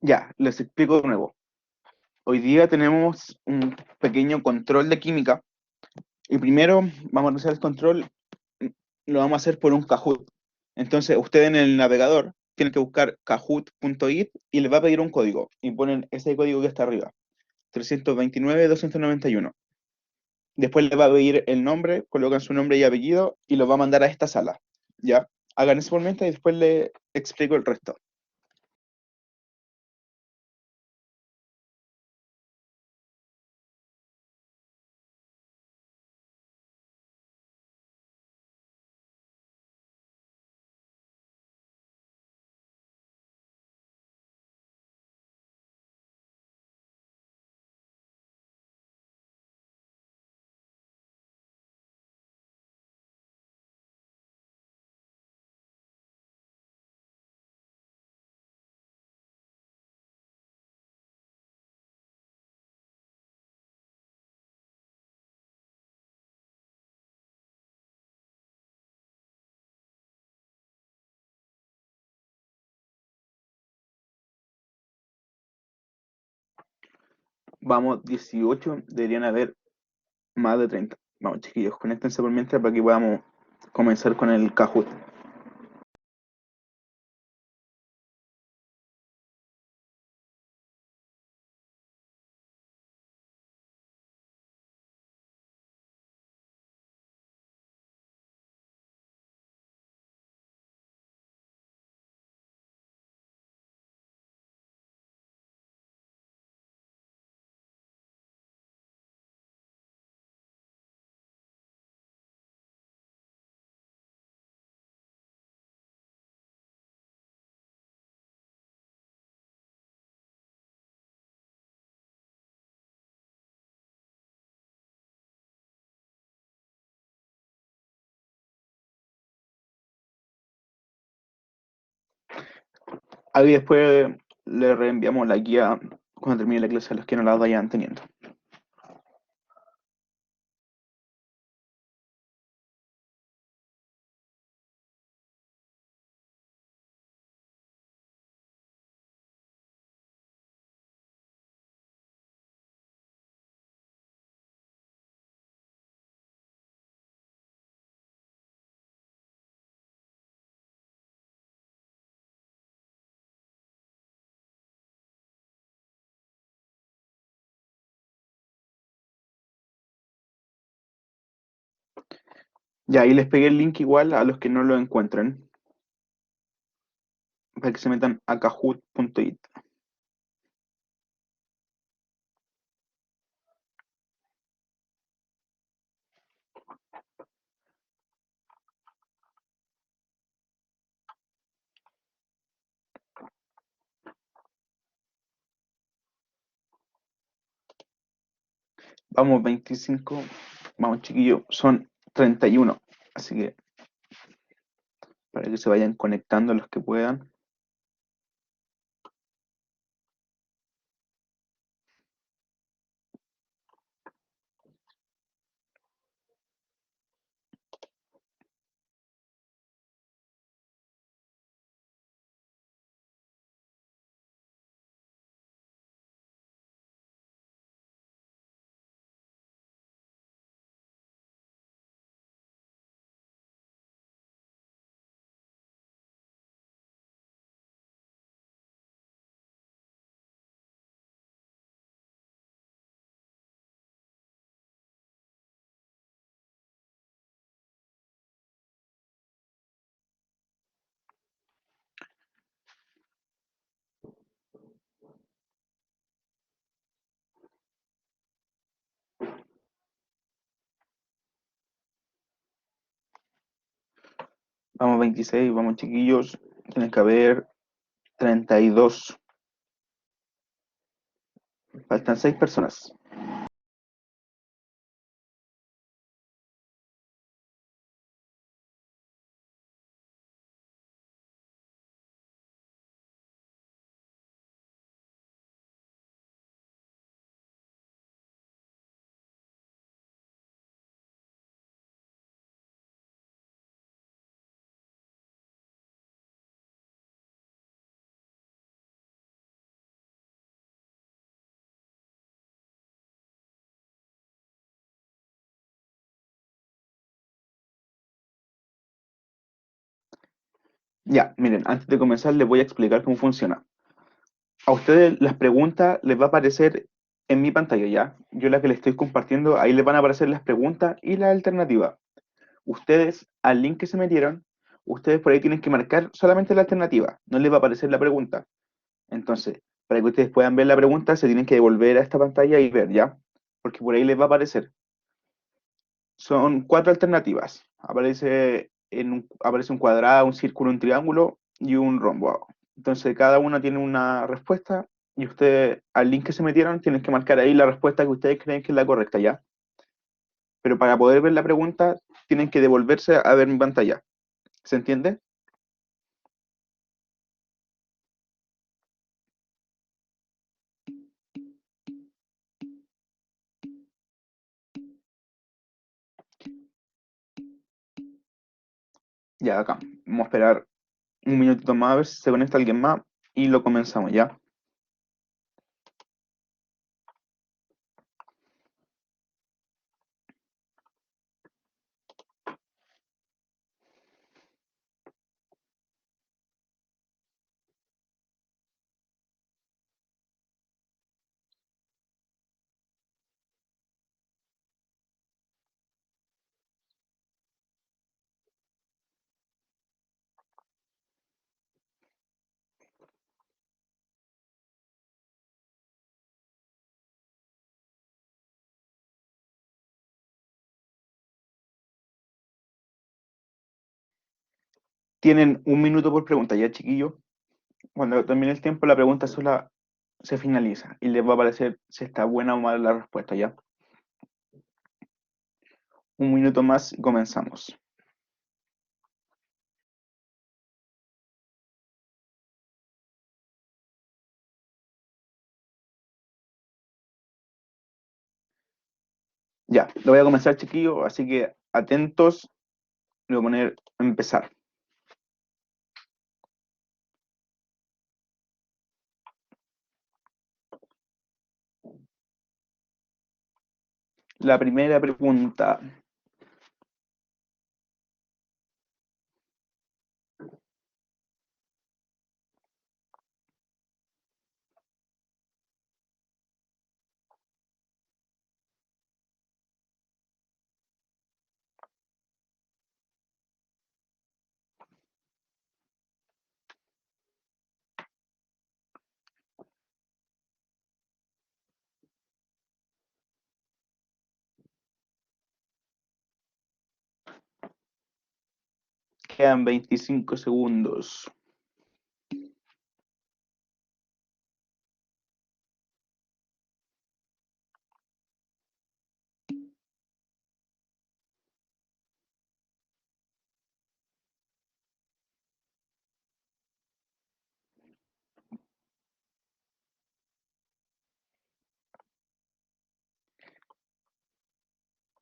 Ya, les explico de nuevo. Hoy día tenemos un pequeño control de química y primero vamos a hacer el control, mm, lo vamos a hacer por un Kahoot. Entonces, usted en el navegador tiene que buscar kahoot.it y le va a pedir un código y ponen ese código que está arriba, 329-291. Después le va a pedir el nombre, colocan su nombre y apellido y lo va a mandar a esta sala. ¿Ya? Hagan eso por mientras y después le explico el resto. Vamos, 18, deberían haber más de 30. Vamos, chiquillos, conéctense por mientras para que podamos comenzar con el Kahoot. Ahí después le reenviamos la guía cuando termine la clase a los que no la vayan teniendo. Ya, ahí les pegué el link igual a los que no lo encuentren, para que se metan a kahoot.it. Vamos, 25. Vamos, chiquillos, son 31. Así que para que se vayan conectando los que puedan. Vamos, 26. Vamos, chiquillos. Tienen que haber 32. Faltan 6 personas. Ya, miren, antes de comenzar les voy a explicar cómo funciona. A ustedes las preguntas les va a aparecer en mi pantalla, ¿ya? Yo la que les estoy compartiendo, ahí les van a aparecer las preguntas y la alternativa. Ustedes, al link que se metieron, ustedes por ahí tienen que marcar solamente la alternativa, no les va a aparecer la pregunta. Entonces, para que ustedes puedan ver la pregunta, se tienen que devolver a esta pantalla y ver, ¿ya? Porque por ahí les va a aparecer. Son cuatro alternativas. Aparece un cuadrado, un círculo, un triángulo y un rombo. Entonces, cada una tiene una respuesta y ustedes, al link que se metieron, tienen que marcar ahí la respuesta que ustedes creen que es la correcta, ¿ya? Pero para poder ver la pregunta, tienen que devolverse a ver mi pantalla. ¿Se entiende? Ya, acá. Vamos a esperar un minutito más a ver si se conecta alguien más y lo comenzamos, ¿ya? Tienen un minuto por pregunta, ¿ya, chiquillo? Cuando termine el tiempo, la pregunta sola se finaliza y les va a aparecer si está buena o mala la respuesta, ¿ya? Un minuto más y comenzamos. Ya, lo voy a comenzar, chiquillo, así que atentos, le voy a poner empezar. La primera pregunta. Quedan 25 segundos.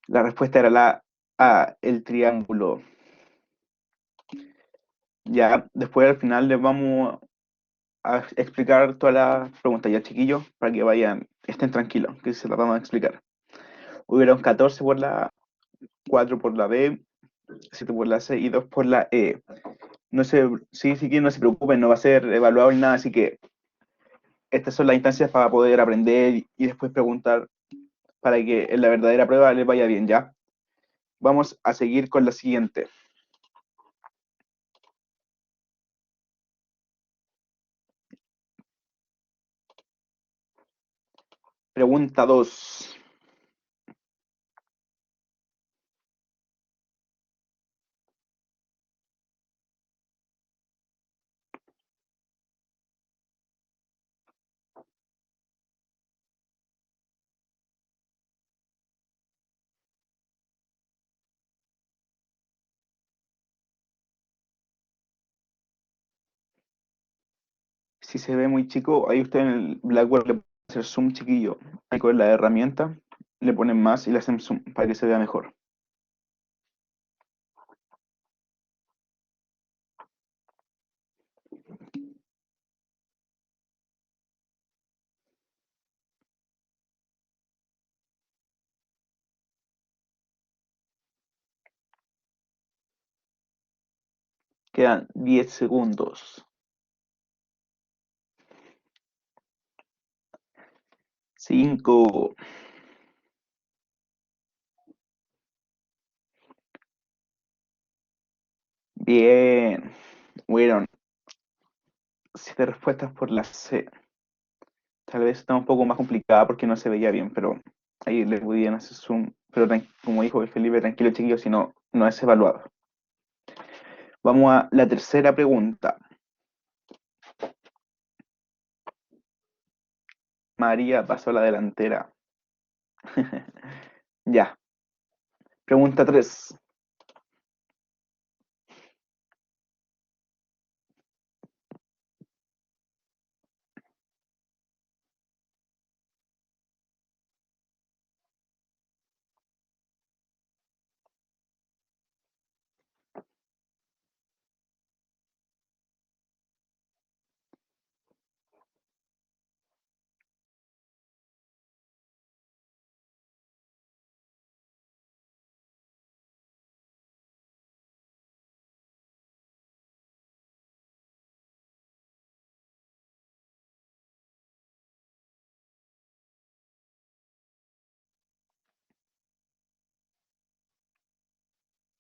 La respuesta era la A, el triángulo. Ya, después al final les vamos a explicar todas las preguntas, ya, chiquillos, para que vayan, estén tranquilos, que se las vamos a explicar. Hubieron 14 por la A, 4 por la B, 7 por la C y 2 por la E. No se, sí, sí que no se preocupen, no va a ser evaluado ni nada, así que estas son las instancias para poder aprender y después preguntar para que en la verdadera prueba les vaya bien, ¿ya? Vamos a seguir con la siguiente. Pregunta 2. Si se ve muy chico, ahí usted en el Blackboard le puede hacer zoom chiquillo. Ahí con la herramienta le ponen más y le hacen zoom para que se vea mejor. Quedan 10 segundos. 5. Bien. Hubieron 7 respuestas por la C. Tal vez está un poco más complicada porque no se veía bien, pero ahí le podían hacer zoom. Pero como dijo el Felipe, tranquilo chiquillos, si no, no es evaluado. Vamos a la tercera pregunta. María pasó a la delantera. Ya. Pregunta 3.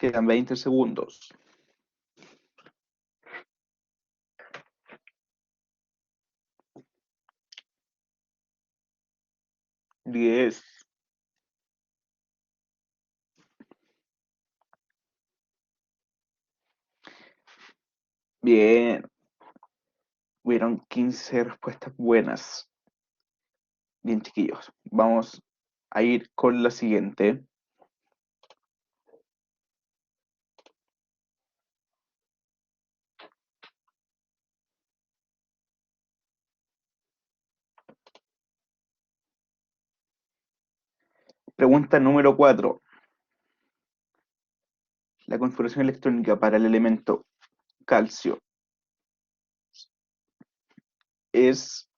Quedan 20 segundos. 10. Bien. Hubieron 15 respuestas buenas. Bien, chiquillos. Vamos a ir con la siguiente. Pregunta número 4. La configuración electrónica para el elemento calcio es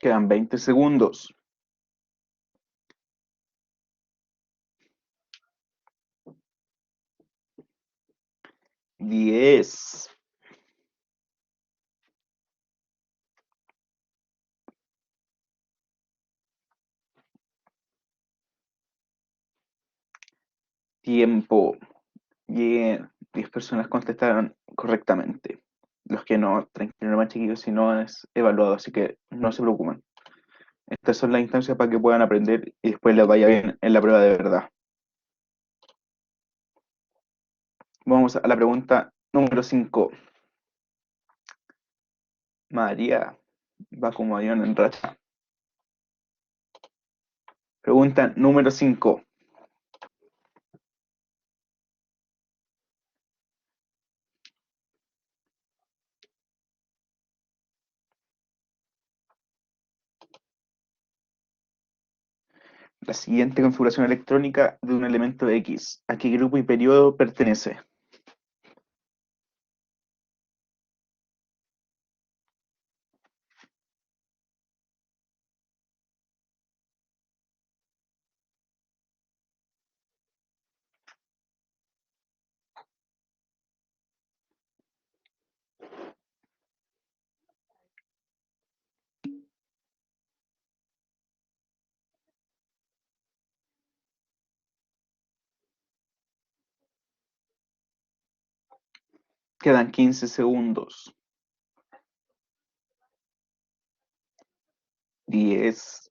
Quedan 20 segundos. 10. Tiempo. Bien. 10 personas contestaron correctamente. Los que no, tranquilo nomás chiquillos, si no es evaluado, así que no se preocupen. Estas son las instancias para que puedan aprender y después les vaya bien en la prueba de verdad. Vamos a la pregunta número 5. María va como avión en racha. Pregunta número 5. La siguiente configuración electrónica de un elemento X, ¿a qué grupo y periodo pertenece? Quedan 15 segundos. 10.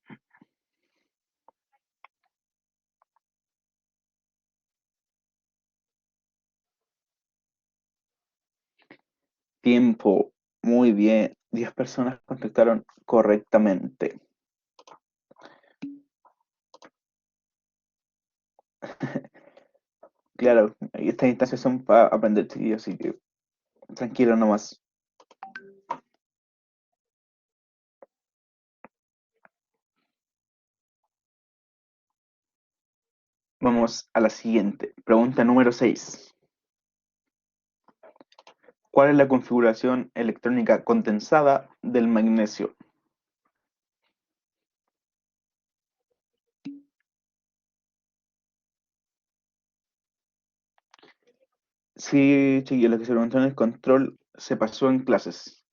Tiempo. Muy bien. 10 personas contestaron correctamente. Claro, estas instancias son para aprender, chiquillos, así que tranquilo nomás. Vamos a la siguiente. Pregunta número 6. ¿Cuál es la configuración electrónica condensada del magnesio? Sí, chiquillos, lo que se preguntó en el control se pasó en clases.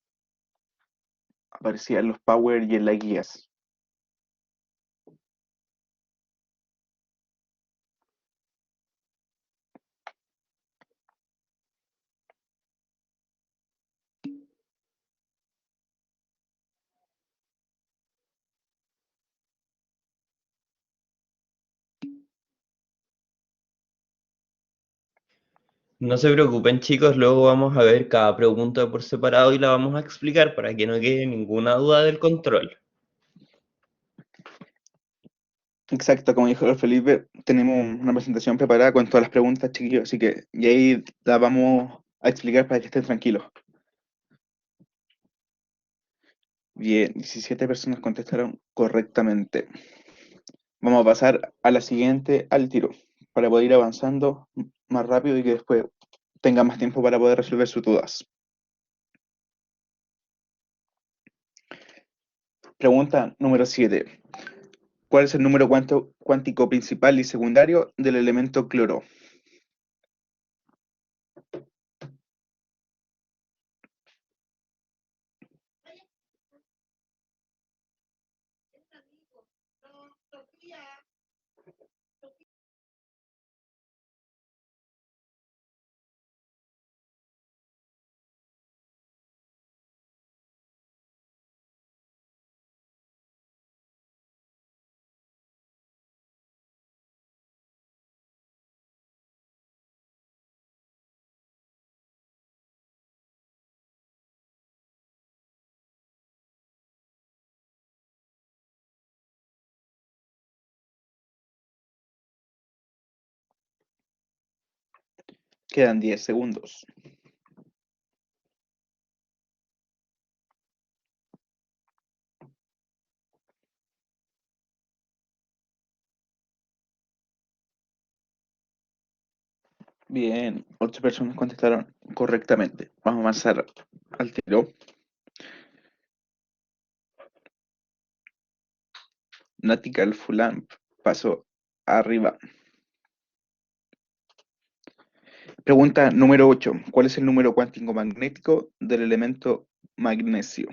Aparecía en los power y en las guías. No se preocupen, chicos, luego vamos a ver cada pregunta por separado y la vamos a explicar para que no quede ninguna duda del control. Exacto, como dijo el Felipe, tenemos una presentación preparada con todas las preguntas, chiquillos, así que y ahí la vamos a explicar para que estén tranquilos. Bien, 17 personas contestaron correctamente. Vamos a pasar a la siguiente al tiro, para poder ir avanzando más rápido y que después tengan más tiempo para poder resolver sus dudas. Pregunta número 7. ¿Cuál es el número cuántico principal y secundario del elemento cloro? Quedan 10 segundos. Bien, 8 personas contestaron correctamente. Vamos a avanzar al tiro. Nautical Fulamp pasó arriba. Pregunta número 8. ¿Cuál es el número cuántico magnético del elemento magnesio?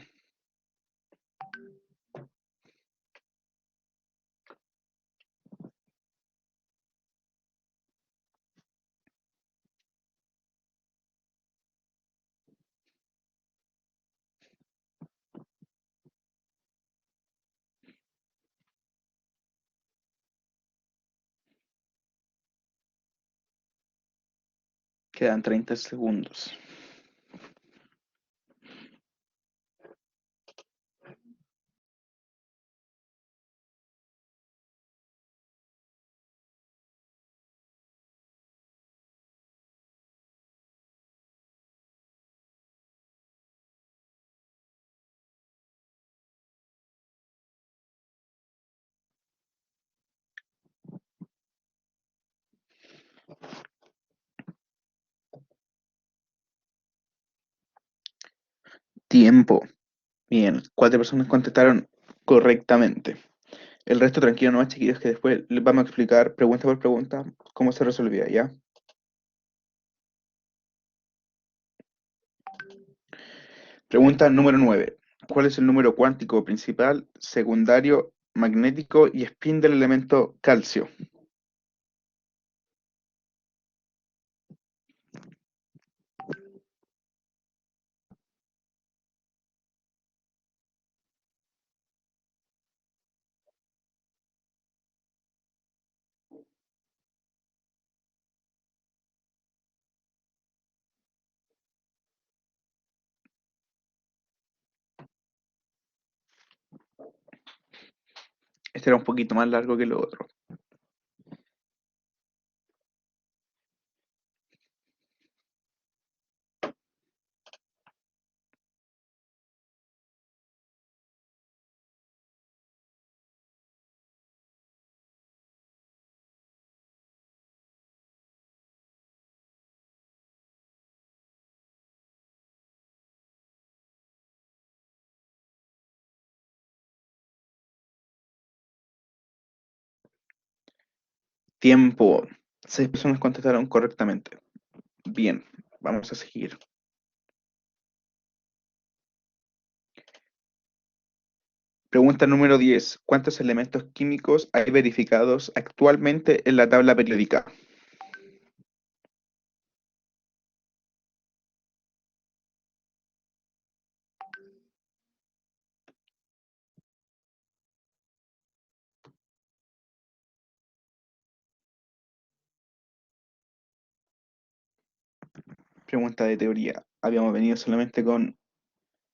Quedan 30 segundos. Tiempo. Bien, 4 personas contestaron correctamente. El resto tranquilo nomás, chiquillos, que después les vamos a explicar pregunta por pregunta cómo se resolvía, ¿ya? Pregunta número 9. ¿Cuál es el número cuántico principal, secundario, magnético y spin del elemento calcio? Este era un poquito más largo que lo otro. Tiempo. 6 personas contestaron correctamente. Bien, vamos a seguir. Pregunta número 10. ¿Cuántos elementos químicos hay verificados actualmente en la tabla periódica? Pregunta de teoría. Habíamos venido solamente con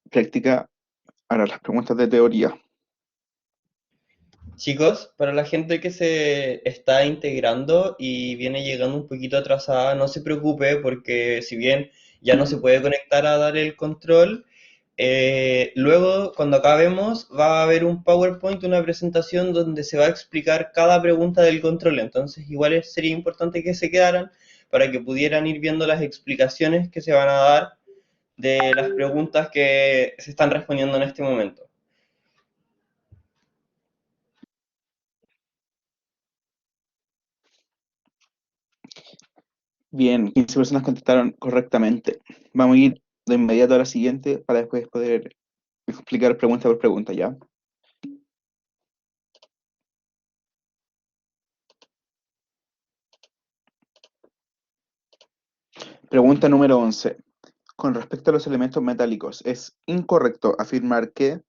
práctica. Ahora las preguntas de teoría. Chicos, para la gente que se está integrando y viene llegando un poquito atrasada, no se preocupe porque si bien ya no se puede conectar a dar el control, luego cuando acabemos va a haber un PowerPoint, una presentación donde se va a explicar cada pregunta del control. Entonces igual sería importante que se quedaran para que pudieran ir viendo las explicaciones que se van a dar de las preguntas que se están respondiendo en este momento. Bien, 15 personas contestaron correctamente. Vamos a ir de inmediato a la siguiente para después poder explicar pregunta por pregunta, ¿ya? Pregunta número 11. Con respecto a los elementos metálicos, ¿es incorrecto afirmar que?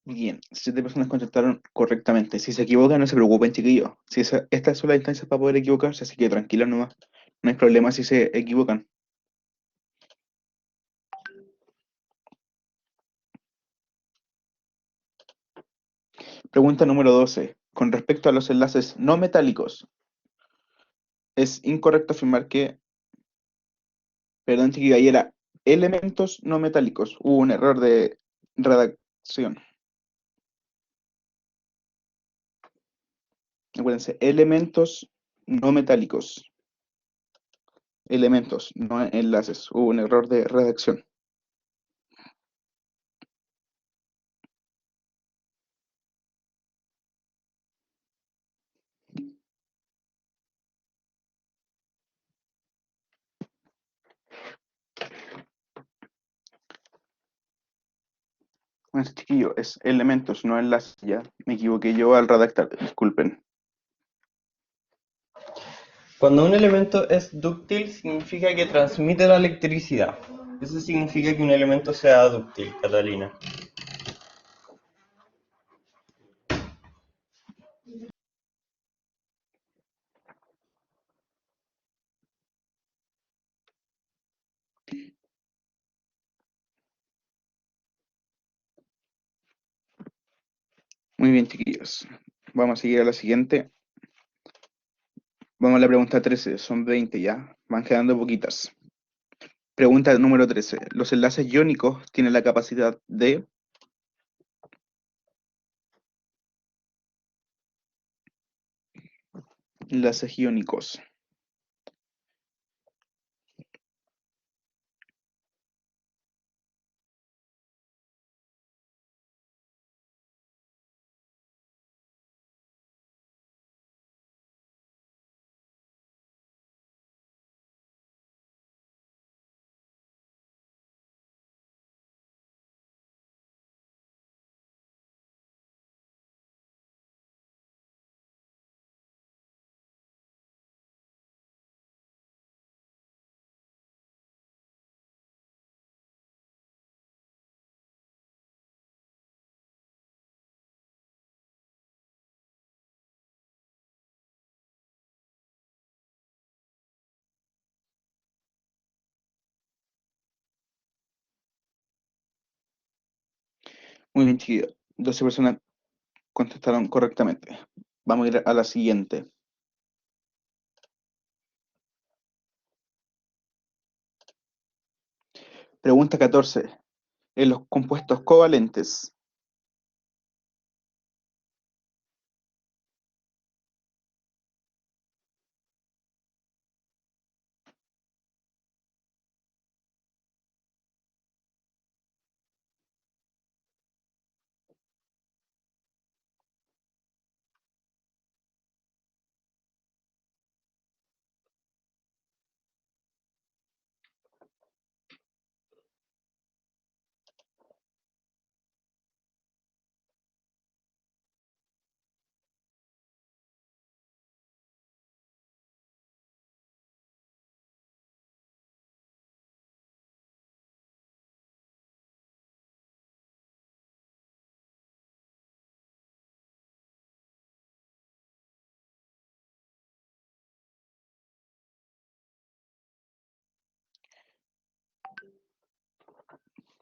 Bien, 7 personas contestaron correctamente. Si se equivocan, no se preocupen, chiquillos. Si estas son las instancias para poder equivocarse, así que tranquilos nomás. No hay problema si se equivocan. Pregunta número 12. Con respecto a los enlaces no metálicos, ¿es incorrecto afirmar que, perdón, chiquillos, ahí era elementos no metálicos? Hubo un error de redacción. Acuérdense, elementos no metálicos. Elementos, no enlaces. Hubo un error de redacción. Bueno, chiquillo, es elementos, no enlaces, ya. Me equivoqué yo al redactar, disculpen. Cuando un elemento es dúctil, significa que transmite la electricidad. Eso significa que un elemento sea dúctil, Catalina. Muy bien, chiquillos. Vamos a seguir a la siguiente. Vamos a la pregunta 13. Son 20 ya. Van quedando poquitas. Pregunta número 13. Los enlaces iónicos tienen la capacidad de... Enlaces iónicos. Muy bien, chiquillos. 12 personas contestaron correctamente. Vamos a ir a la siguiente. Pregunta 14. En los compuestos covalentes,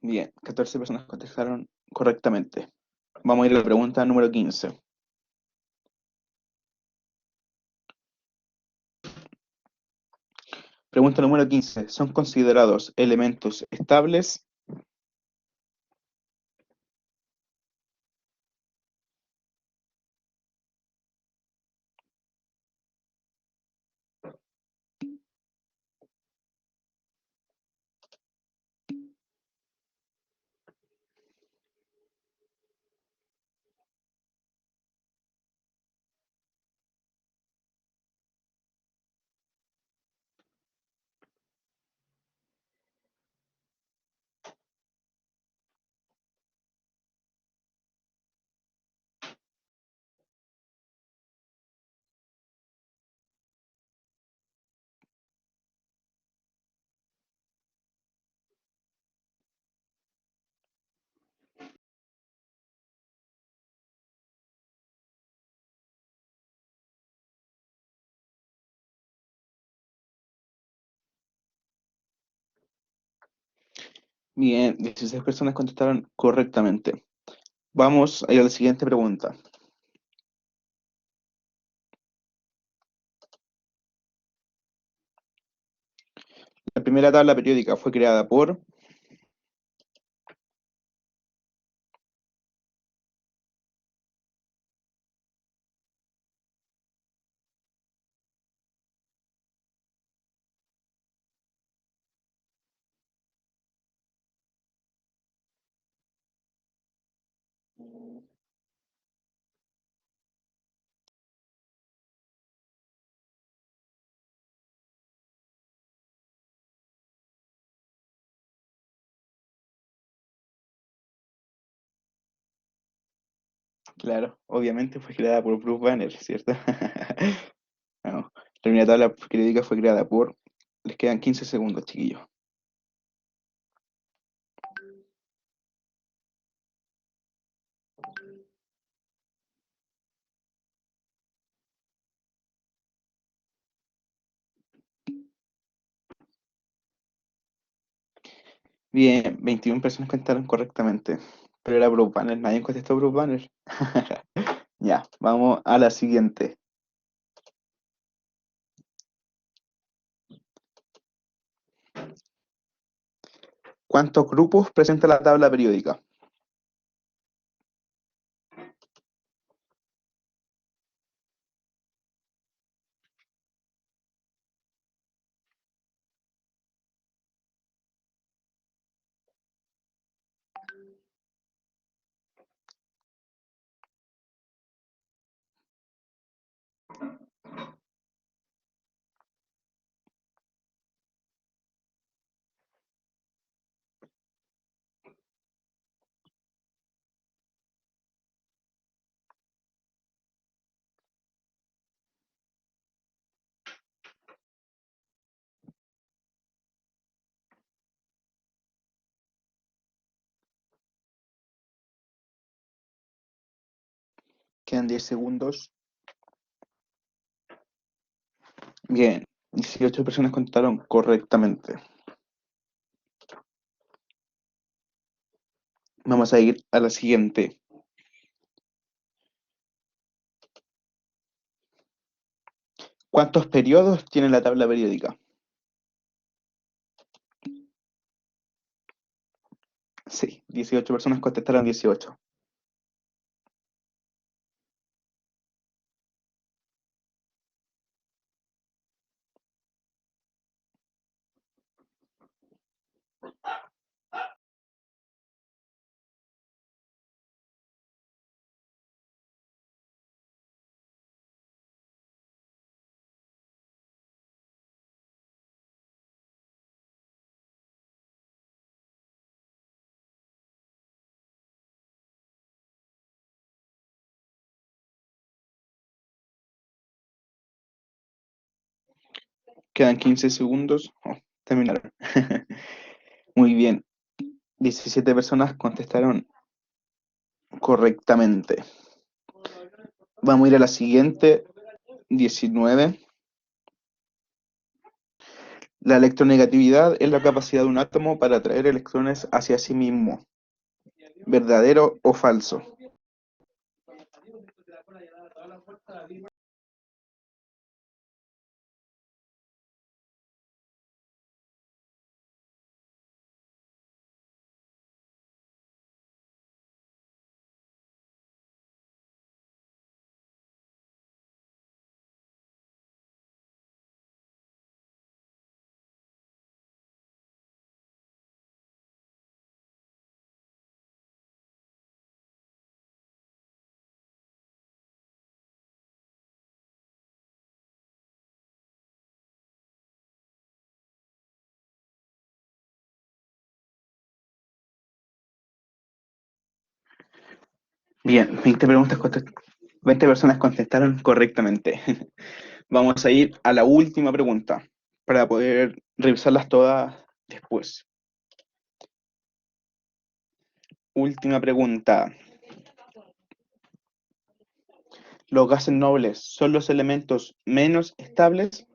bien, 14 personas contestaron correctamente. Vamos a ir a la pregunta número 15. Pregunta número 15. ¿Son considerados elementos estables? Bien, 16 personas contestaron correctamente. Vamos a ir a la siguiente pregunta. La primera tabla periódica fue creada por... Claro, obviamente fue creada por Bruce Banner, ¿cierto? No, la primera tabla periódica fue creada por... Les quedan 15 segundos, chiquillos. Bien, 21 personas contestaron correctamente. Pero era Bruce Banner, nadie contestó Bruce Banner. Ya, vamos a la siguiente. ¿Cuántos grupos presenta la tabla periódica? Quedan 10 segundos. Bien, 18 personas contestaron correctamente. Vamos a ir a la siguiente. ¿Cuántos periodos tiene la tabla periódica? Sí, 18 personas contestaron 18. Quedan 15 segundos. Oh, terminaron. Muy bien. 17 personas contestaron correctamente. Vamos a ir a la siguiente. 19. La electronegatividad es la capacidad de un átomo para atraer electrones hacia sí mismo. ¿Verdadero o falso? Bien, 20 personas contestaron correctamente. Vamos a ir a la última pregunta para poder revisarlas todas después. Última pregunta. ¿Los gases nobles son los elementos menos estables?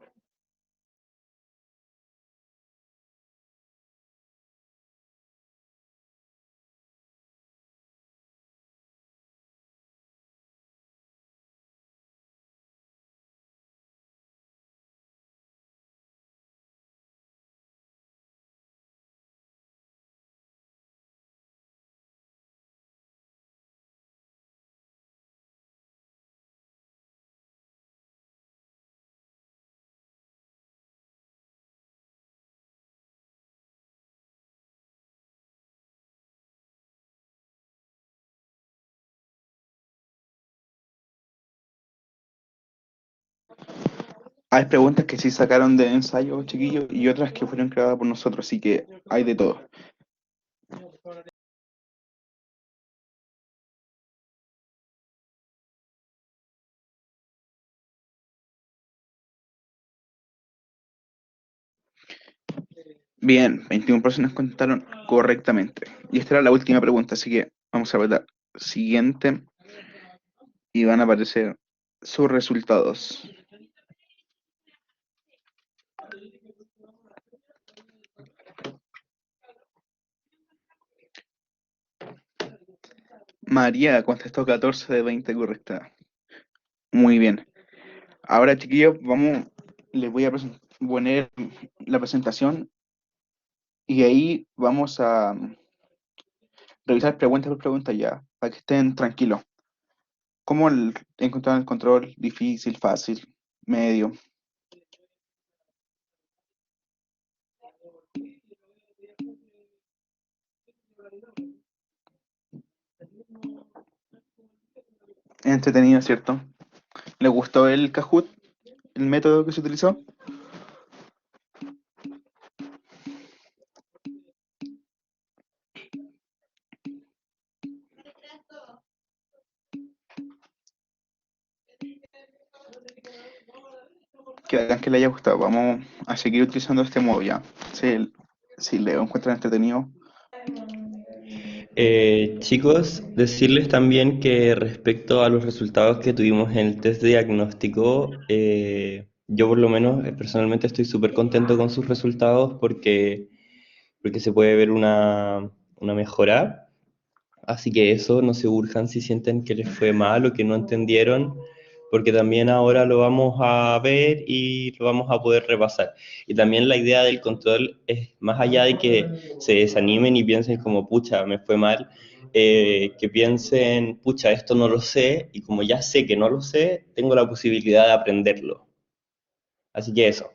Hay preguntas que sí sacaron de ensayo, chiquillos, y otras que fueron creadas por nosotros, así que hay de todo. Bien, 21 personas contestaron correctamente. Y esta era la última pregunta, así que vamos a ver la siguiente y van a aparecer sus resultados. María contestó 14 de 20 correcta. Muy bien. Ahora, chiquillos, les voy a poner la presentación y ahí vamos a revisar pregunta por pregunta ya, para que estén tranquilos. ¿Cómo encontraron el control? ¿Difícil, fácil, medio? Entretenido, ¿cierto? ¿Les gustó el Kahoot, el método que se utilizó? Que hagan que les haya gustado. Vamos a seguir utilizando este modo ya. Si le encuentran entretenido. Chicos, decirles también que respecto a los resultados que tuvimos en el test de diagnóstico, yo por lo menos personalmente estoy súper contento con sus resultados porque se puede ver una mejora. Así que eso, no se urjan si sienten que les fue mal o que no entendieron, porque también ahora lo vamos a ver y lo vamos a poder repasar. Y también la idea del control es, más allá de que se desanimen y piensen como, pucha, me fue mal, que piensen, pucha, esto no lo sé, y como ya sé que no lo sé, tengo la posibilidad de aprenderlo. Así que eso,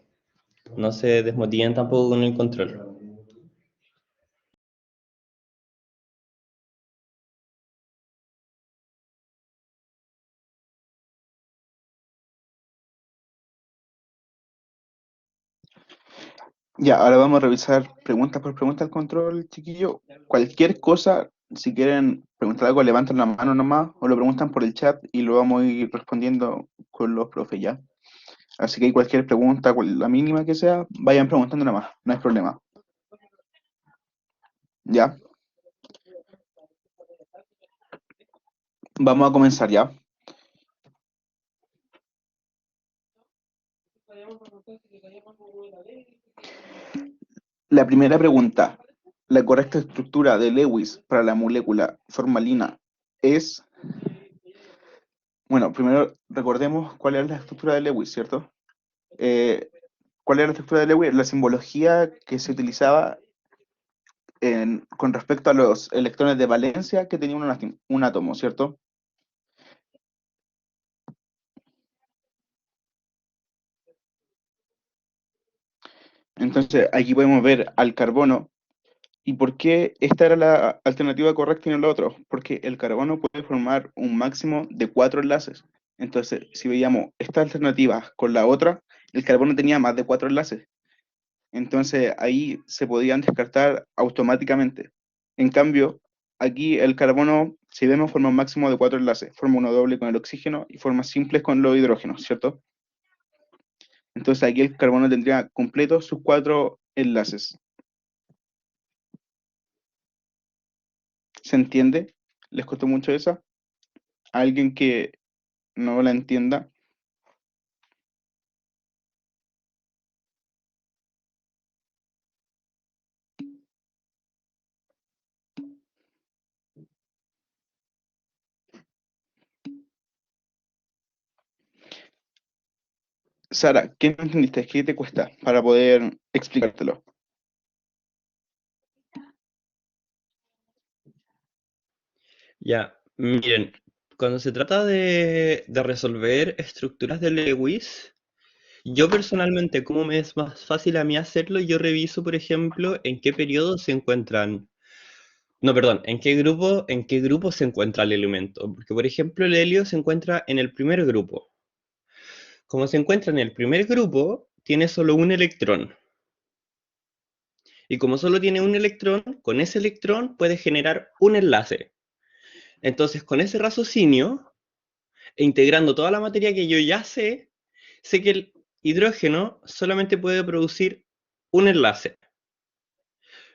no se desmotiven tampoco con el control. Ya, ahora vamos a revisar pregunta por pregunta al control, chiquillo. Cualquier cosa, si quieren preguntar algo, levantan la mano nomás o lo preguntan por el chat y lo vamos a ir respondiendo con los profes ya. Así que cualquier pregunta, la mínima que sea, vayan preguntando nomás, no hay problema. Ya, vamos a comenzar ya. La primera pregunta, ¿la correcta estructura de Lewis para la molécula formalina es? Bueno, primero recordemos cuál es la estructura de Lewis, ¿cierto? Eh, ¿Cuál era la estructura de Lewis? La simbología que se utilizaba con respecto a los electrones de valencia que tenía un átomo, ¿cierto? Entonces, aquí podemos ver al carbono. ¿Y por qué esta era la alternativa correcta y no la otra? Porque el carbono puede formar un máximo de 4 enlaces. Entonces, si veíamos esta alternativa con la otra, el carbono tenía más de 4 enlaces. Entonces, ahí se podían descartar automáticamente. En cambio, aquí el carbono, si vemos, forma un máximo de 4 enlaces. Forma uno doble con el oxígeno y formas simples con los hidrógenos, ¿cierto? Entonces, aquí el carbono tendría completos sus 4 enlaces. ¿Se entiende? ¿Les costó mucho esa? ¿Alguien que no la entienda? Sara, ¿qué no entendiste? ¿Qué te cuesta para poder explicártelo? Ya, miren, cuando se trata de resolver estructuras de Lewis, yo personalmente, como me es más fácil a mí hacerlo, yo reviso, por ejemplo, en qué periodo se encuentran, no, perdón, en qué grupo se encuentra el elemento. Porque, por ejemplo, el helio se encuentra en el primer grupo. Como se encuentra en el primer grupo, tiene solo un electrón. Y como solo tiene un electrón, con ese electrón puede generar un enlace. Entonces, con ese raciocinio, e integrando toda la materia que yo ya sé que el hidrógeno solamente puede producir un enlace.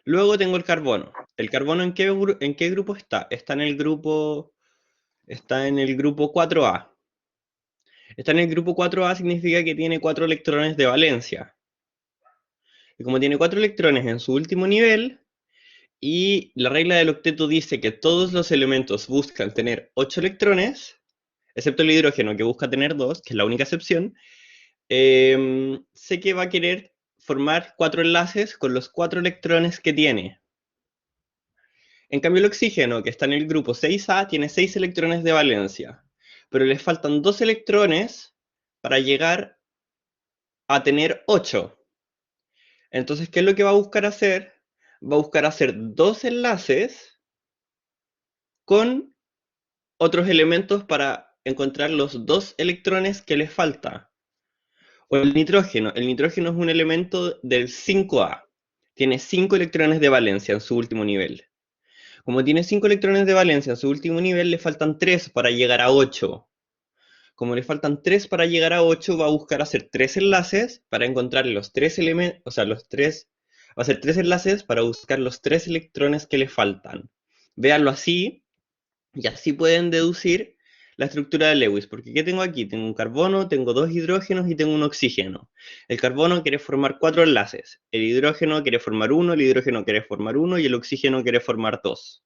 Luego tengo el carbono. ¿El carbono en qué grupo está? Está en el grupo 4A. Está en el grupo 4A significa que tiene 4 electrones de valencia. Y como tiene 4 electrones en su último nivel, y la regla del octeto dice que todos los elementos buscan tener 8 electrones, excepto el hidrógeno que busca tener 2, que es la única excepción, sé que va a querer formar 4 enlaces con los 4 electrones que tiene. En cambio, el oxígeno, que está en el grupo 6A, tiene 6 electrones de valencia, pero le faltan 2 electrones para llegar a tener 8. Entonces, ¿qué es lo que va a buscar hacer? Va a buscar hacer 2 enlaces con otros elementos para encontrar los 2 electrones que le falta. O el nitrógeno es un elemento del 5A. Tiene 5 electrones de valencia en su último nivel. Como tiene 5 electrones de valencia en su último nivel, le faltan 3 para llegar a 8. Como le faltan 3 para llegar a 8, va a buscar hacer 3 enlaces para encontrar los 3 elementos, o sea, va a hacer 3 enlaces para buscar los 3 electrones que le faltan. Véanlo así, y así pueden deducir la estructura de Lewis, porque ¿qué tengo aquí? Tengo un carbono, tengo 2 hidrógenos y tengo un oxígeno. El carbono quiere formar 4 enlaces, el hidrógeno quiere formar uno, el hidrógeno quiere formar uno y el oxígeno quiere formar 2.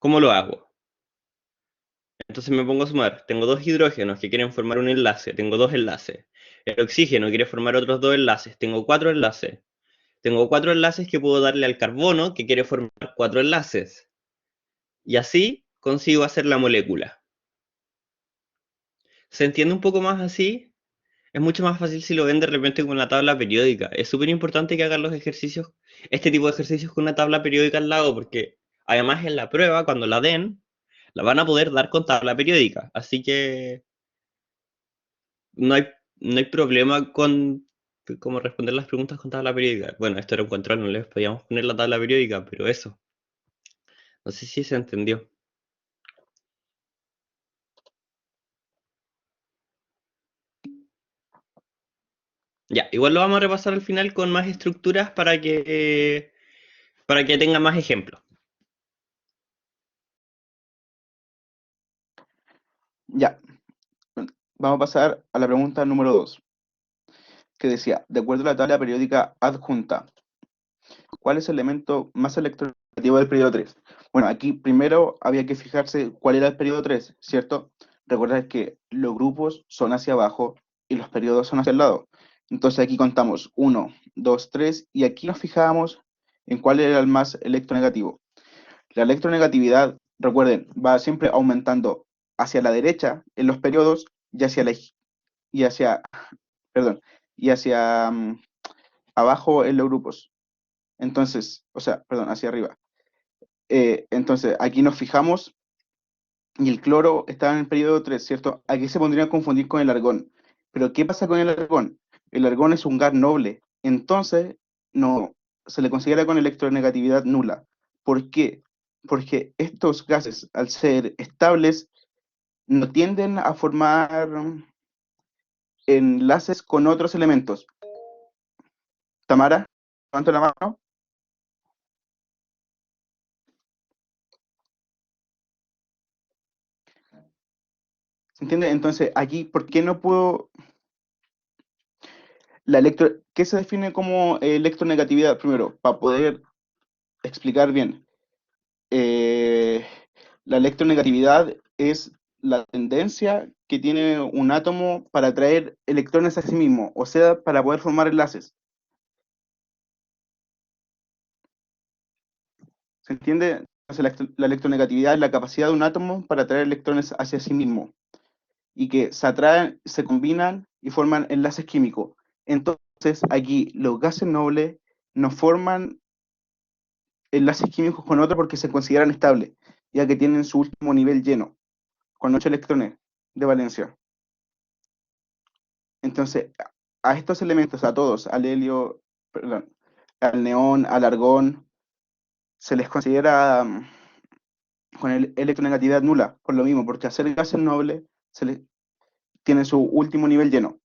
¿Cómo lo hago? Entonces me pongo a sumar. Tengo dos hidrógenos que quieren formar un enlace. Tengo dos enlaces. El oxígeno quiere formar otros dos enlaces. Tengo cuatro enlaces. Tengo cuatro enlaces que puedo darle al carbono que quiere formar cuatro enlaces. Y así consigo hacer la molécula. ¿Se entiende un poco más así? Es mucho más fácil si lo ven de repente con la tabla periódica. Es súper importante que hagan los ejercicios, este tipo de ejercicios con una tabla periódica al lado, porque además en la prueba, cuando la den, la van a poder dar con tabla periódica. Así que no hay, no hay problema con cómo responder las preguntas con tabla periódica. Bueno, esto era un control, no les podíamos poner la tabla periódica, pero eso. No sé si se entendió. Ya, igual lo vamos a repasar al final con más estructuras para que tenga más ejemplos. Ya, vamos a pasar a la pregunta número 2, que decía, de acuerdo a la tabla periódica adjunta, ¿cuál es el elemento más electronegativo del periodo 3? Bueno, aquí primero había que fijarse cuál era el periodo 3, ¿cierto? Recordar que los grupos son hacia abajo y los periodos son hacia el lado. Entonces aquí contamos uno, 2, 3 y aquí nos fijábamos en cuál era el más electronegativo. La electronegatividad, recuerden, va siempre aumentando hacia la derecha en los periodos y hacia y hacia, perdón, y hacia abajo en los grupos. Entonces, o sea, perdón, hacia arriba. Entonces, aquí nos fijamos y el cloro está en el periodo 3, ¿cierto? Aquí se pondría a confundir con el argón. Pero ¿qué pasa con el argón? El argón es un gas noble, entonces no se le considera con electronegatividad nula. ¿Por qué? Porque estos gases, al ser estables, no tienden a formar enlaces con otros elementos. Tamara, levanto la mano. ¿Se entiende? Entonces, aquí, ¿por qué no puedo ¿qué se define como electronegatividad? Primero, para poder explicar bien, eh, la electronegatividad es la tendencia que tiene un átomo para atraer electrones a sí mismo, o sea, para poder formar enlaces. ¿Se entiende? Entonces, la electronegatividad es la capacidad de un átomo para atraer electrones hacia sí mismo y que se atraen, se combinan y forman enlaces químicos. Entonces, aquí los gases nobles no forman enlaces químicos con otros porque se consideran estables, ya que tienen su último nivel lleno, con 8 electrones de valencia. Entonces, a estos elementos, a todos, al helio, perdón, al neón, al argón, se les considera con electronegatividad nula, por lo mismo, porque hacer gases nobles tienen su último nivel lleno.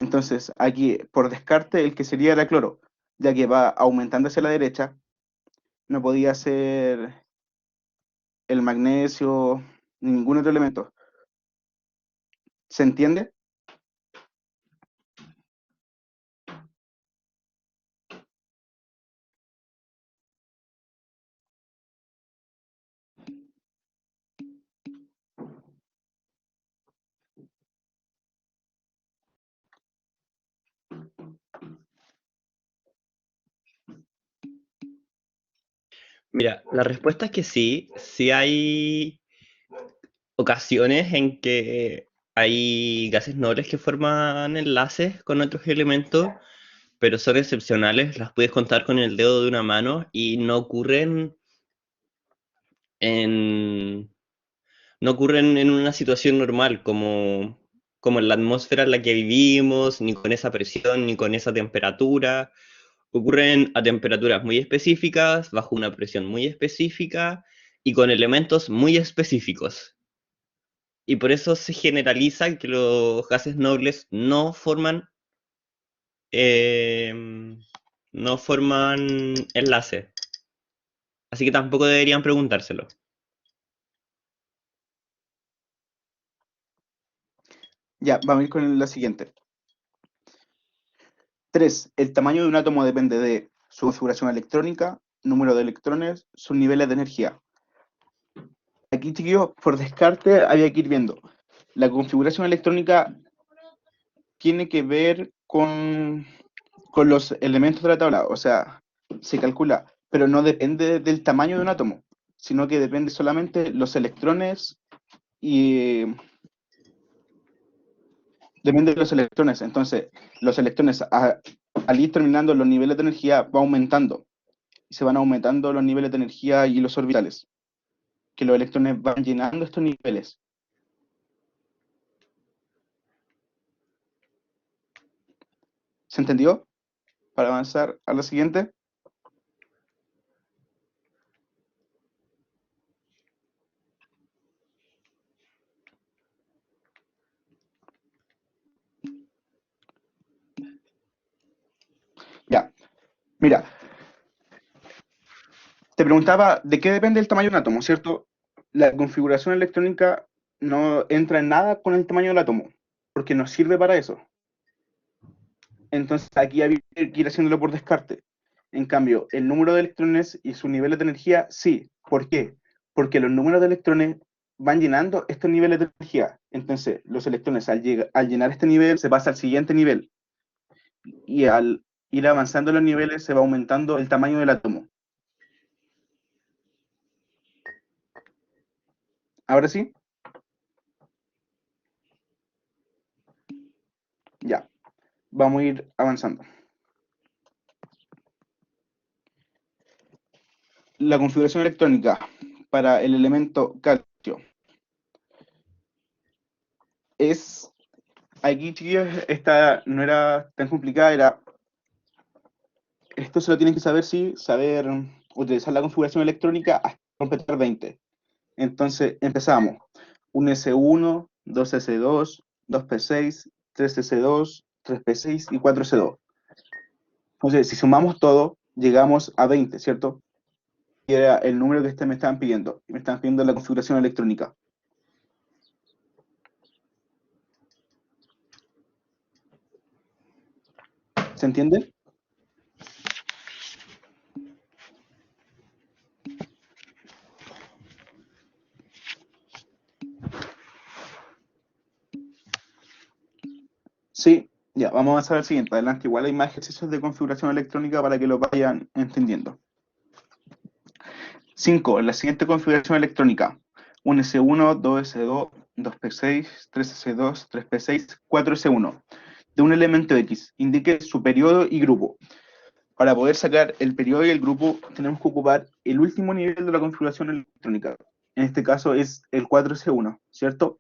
Entonces, aquí, por descarte, el que sería era cloro, ya que va aumentando hacia la derecha, no podía ser el magnesio, ni ningún otro elemento. ¿Se entiende? Mira, la respuesta es que sí, sí hay ocasiones en que hay gases nobles que forman enlaces con otros elementos, pero son excepcionales, las puedes contar con el dedo de una mano y en, no ocurren en una situación normal, como en la atmósfera en la que vivimos, ni con esa presión, ni con esa temperatura. Ocurren a temperaturas muy específicas, bajo una presión muy específica y con elementos muy específicos. Y por eso se generaliza que los gases nobles eh, no forman enlaces. Así que tampoco deberían preguntárselo. Ya, vamos a ir con la siguiente. 3. El tamaño de un átomo depende de su configuración electrónica, número de electrones, sus niveles de energía. aquí, chiquillos, por descarte había que ir viendo. La configuración electrónica tiene que ver con los elementos de la tabla, o sea, se calcula, pero no depende del tamaño de un átomo, sino que depende solamente los electrones y depende de los electrones. Entonces, los electrones al ir terminando los niveles de energía va aumentando y se van aumentando los niveles de energía y los orbitales, que los electrones van llenando estos niveles. ¿Se entendió? Para avanzar a la siguiente. Ya, mira, te preguntaba de qué depende el tamaño de un átomo, ¿cierto? La configuración electrónica no entra en nada con el tamaño del átomo, porque no sirve para eso. Entonces aquí había que ir haciéndolo por descarte. En cambio, el número de electrones y sus niveles de energía, sí. ¿Por qué? Porque los números de electrones van llenando estos niveles de energía. Entonces, los electrones al llenar este nivel se pasa al siguiente nivel. Y al ir avanzando los niveles se va aumentando el tamaño del átomo. Ahora sí, ya. Vamos a ir avanzando. La configuración electrónica para el elemento calcio es, aquí chiquillos, esta no era tan complicada, esto se lo tienen que saber, sí, saber utilizar la configuración electrónica hasta completar 20. Entonces empezamos, un S1, 2S2, 2P6, 3S2, 3P6 y 4S2. Entonces, si sumamos todo, llegamos a 20, ¿cierto? Y era el número que me estaban pidiendo. Me estaban pidiendo la configuración electrónica. ¿Se entiende? Sí, ya, vamos a avanzar al siguiente. Adelante, igual hay más ejercicios de configuración electrónica para que lo vayan entendiendo. 5. La siguiente configuración electrónica. Un S1, 2S2, 2P6, 3S2, 3P6, 4S1. De un elemento X. Indique su periodo y grupo. Para poder sacar el periodo y el grupo, tenemos que ocupar el último nivel de la configuración electrónica. En este caso es el 4S1, ¿cierto?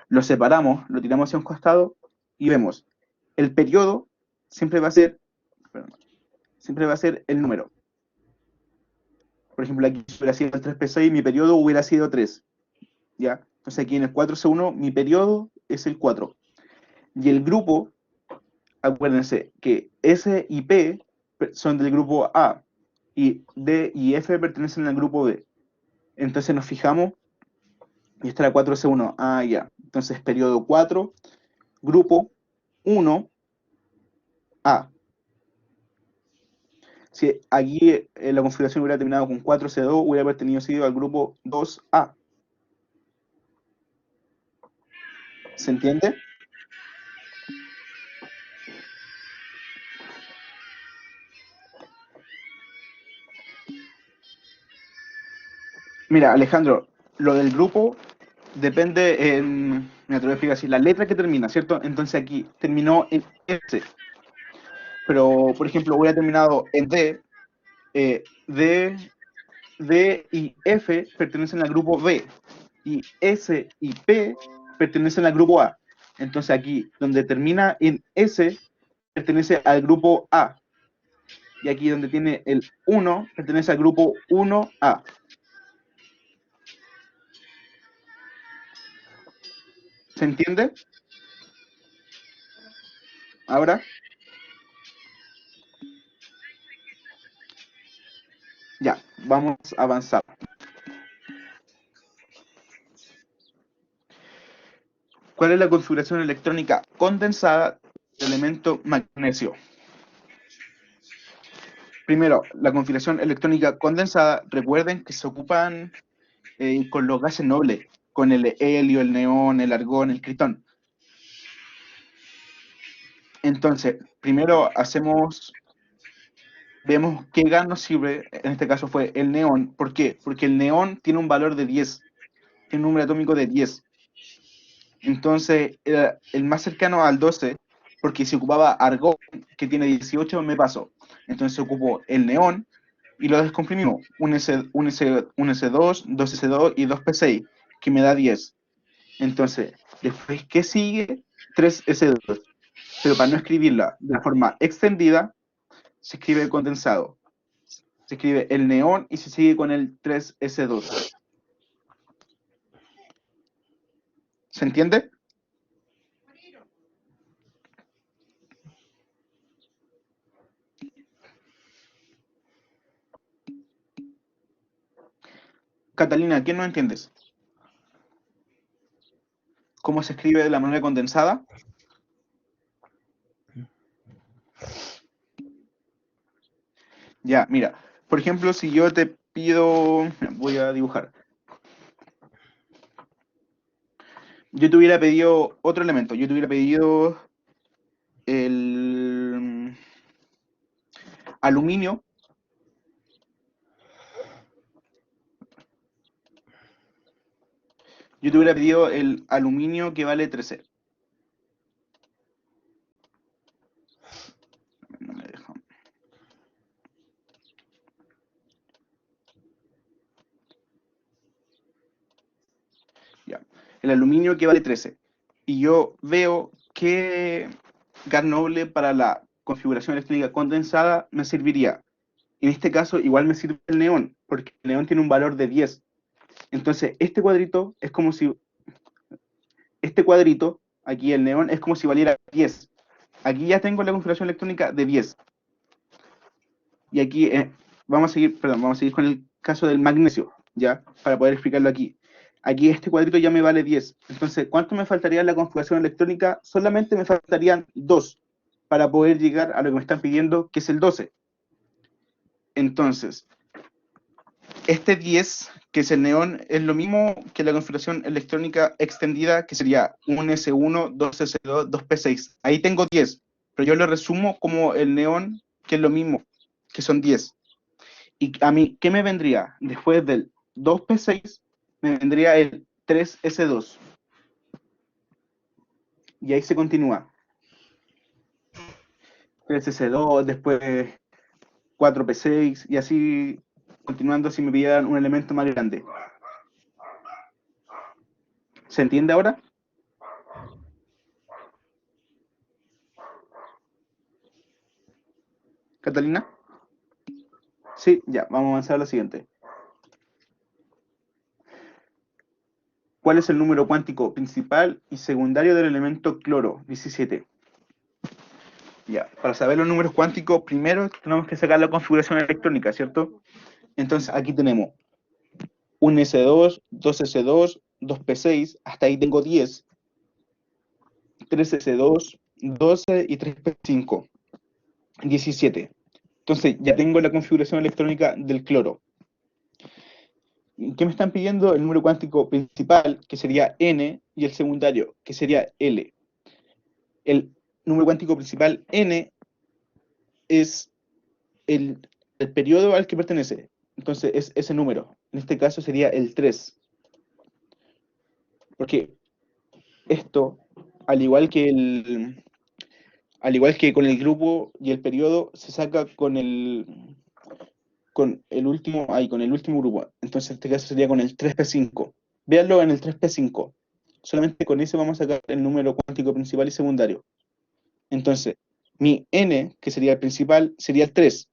Lo separamos, lo tiramos hacia un costado y vemos. El periodo siempre va a ser, siempre va a ser el número. Por ejemplo, aquí hubiera sido el 3P6, mi periodo hubiera sido 3. ¿Ya? Entonces aquí en el 4C1, mi periodo es el 4. Y el grupo, acuérdense que S y P son del grupo A, y D y F pertenecen al grupo B. Entonces nos fijamos, y esta era 4C1, ah, ya. Entonces periodo 4, grupo 1, A. Si aquí la configuración hubiera terminado con 4C2, hubiera pertenecido al grupo 2A. ¿Se entiende? Mira, Alejandro, lo del grupo depende en... Mira, te lo voy a explicar así. La letra que termina, ¿cierto? Entonces aquí terminó en S. Pero, por ejemplo, hubiera terminado en D. D y F pertenecen al grupo B. Y S y P pertenecen al grupo A. Entonces aquí, donde termina en S, pertenece al grupo A. Y aquí donde tiene el 1, pertenece al grupo 1A. ¿Se entiende? Ahora, ya, vamos a avanzar. ¿Cuál es la configuración electrónica condensada del elemento magnesio? Primero, la configuración electrónica condensada, recuerden que se ocupan con los gases nobles, con el helio, el neón, el argón, el critón. Entonces, primero vemos qué gas nos sirve, en este caso fue el neón. ¿Por qué? Porque el neón tiene un valor de 10, tiene un número atómico de 10. Entonces, era el más cercano al 12, porque si ocupaba argón, que tiene 18, me pasó. Entonces ocupó el neón y lo descomprimimos. Un S2, dos S2 y dos P6, que me da 10. Entonces, después, ¿qué sigue? 3 S2. Pero para no escribirla de forma extendida, se escribe el condensado. Se escribe el neón y se sigue con el 3S2. ¿Se entiende? Catalina, ¿qué no entiendes? ¿Cómo se escribe de la manera condensada? Ya, mira, por ejemplo, si yo te pido, voy a dibujar, yo te hubiera pedido otro elemento, yo te hubiera pedido el aluminio, yo te hubiera pedido el aluminio que vale 13. No me deja. Ya. El aluminio que vale 13. Y yo veo que gas noble para la configuración electrónica condensada me serviría. En este caso, igual me sirve el neón, porque el neón tiene un valor de 10. Entonces, este cuadrito es como si, este cuadrito, aquí el neón, es como si valiera 10. Aquí ya tengo la configuración electrónica de 10. Y aquí vamos a seguir con el caso del magnesio, ¿ya? Para poder explicarlo aquí. Aquí este cuadrito ya me vale 10. Entonces, ¿cuánto me faltaría en la configuración electrónica? Solamente me faltarían 2 para poder llegar a lo que me están pidiendo, que es el 12. Entonces, este 10, que es el neón, es lo mismo que la configuración electrónica extendida, que sería un S1, 2S2, 2P6. Ahí tengo 10, pero yo lo resumo como el neón, que es lo mismo, que son 10. Y a mí, ¿qué me vendría? Después del 2P6, me vendría el 3S2. Y ahí se continúa. 3S2, después 4P6, y así continuando si me pidieran un elemento más grande. ¿Se entiende ahora? ¿Catalina? Sí, ya, vamos a avanzar a la siguiente. ¿Cuál es el número cuántico principal y secundario del elemento cloro? 17. Ya, para saber los números cuánticos, primero tenemos que sacar la configuración electrónica, ¿cierto? Entonces aquí tenemos un S2, dos S2, dos P6, hasta ahí tengo 10, 3 S2, 12 y 3 P5, 17. Entonces ya tengo la configuración electrónica del cloro. ¿Qué me están pidiendo? El número cuántico principal, que sería N, y el secundario, que sería L. El número cuántico principal N es el periodo al que pertenece. Entonces es ese número. En este caso sería el 3. Porque esto, al igual que con el grupo y el periodo, se saca con el último grupo. Entonces en este caso sería con el 3P5. Véanlo en el 3P5. Solamente con eso vamos a sacar el número cuántico principal y secundario. Entonces, mi N, que sería el principal, sería el 3.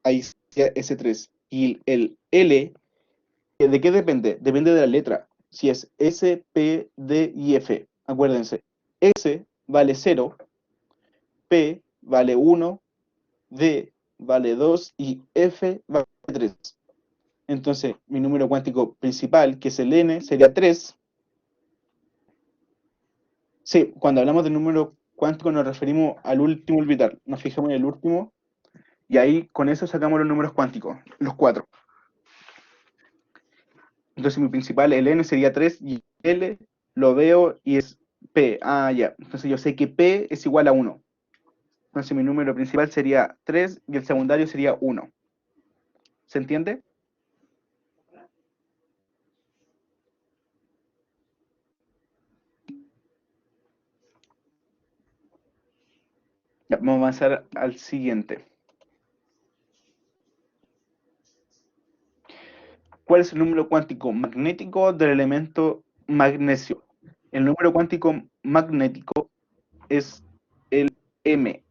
Ahí sería ese 3. Y el L, ¿de qué depende? Depende de la letra. Si es S, P, D y F. Acuérdense. S vale 0, P vale 1, D vale 2 y F vale 3. Entonces, mi número cuántico principal, que es el N, sería 3. Sí, cuando hablamos de número cuántico nos referimos al último orbital. Nos fijamos en el último y ahí con eso sacamos los números cuánticos, los 4. Entonces mi principal, el N sería 3 y L lo veo y es P. Ah, ya. Entonces yo sé que P es igual a 1. Entonces mi número principal sería 3 y el secundario sería 1. ¿Se entiende? Ya, vamos a avanzar al siguiente. ¿Cuál es el número cuántico magnético del elemento magnesio? El número cuántico magnético es el M.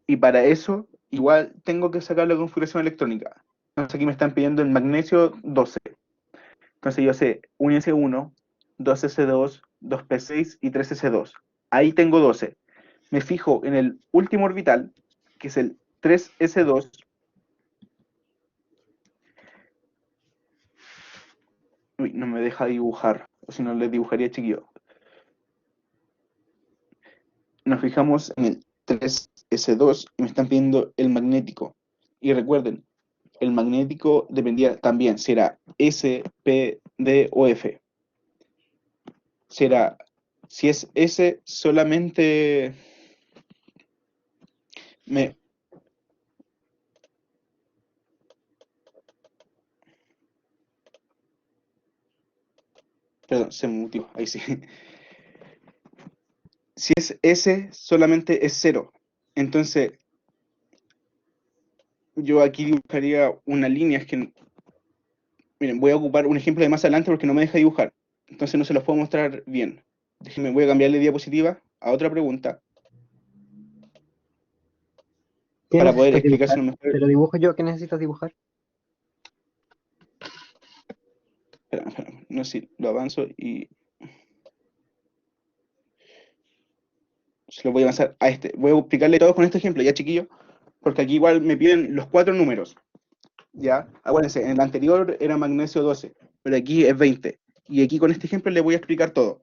Y para eso, igual tengo que sacar la configuración electrónica. Entonces aquí me están pidiendo el magnesio 12. Entonces yo sé 1S1, 2S2, 2P6 y 3S2. Ahí tengo 12. Me fijo en el último orbital, que es el 3S2. Uy, no me deja dibujar, o si no le dibujaría chiquillo. Nos fijamos en el 3S2 y me están pidiendo el magnético. Y recuerden, el magnético dependía también si era S, P, D o F. Será, si es S, solamente me... Perdón, se me mutió, ahí sí. Si es S, solamente es cero. Entonces, yo aquí dibujaría una línea, es que, miren, voy a ocupar un ejemplo de más adelante porque no me deja dibujar. Entonces no se los puedo mostrar bien. Déjenme, voy a cambiarle diapositiva a otra pregunta ¿Qué para poder necesitas dibujar? explicárselo mejor. ¿Te lo dibujo yo? ¿Qué necesitas dibujar? Espera, espera, no sé si lo avanzo y se lo voy a avanzar a este. Voy a explicarle todo con este ejemplo, ya chiquillo, porque aquí igual me piden los 4 números. Ya, acuérdense, en el anterior era magnesio 12, pero aquí es 20. Y aquí con este ejemplo le voy a explicar todo.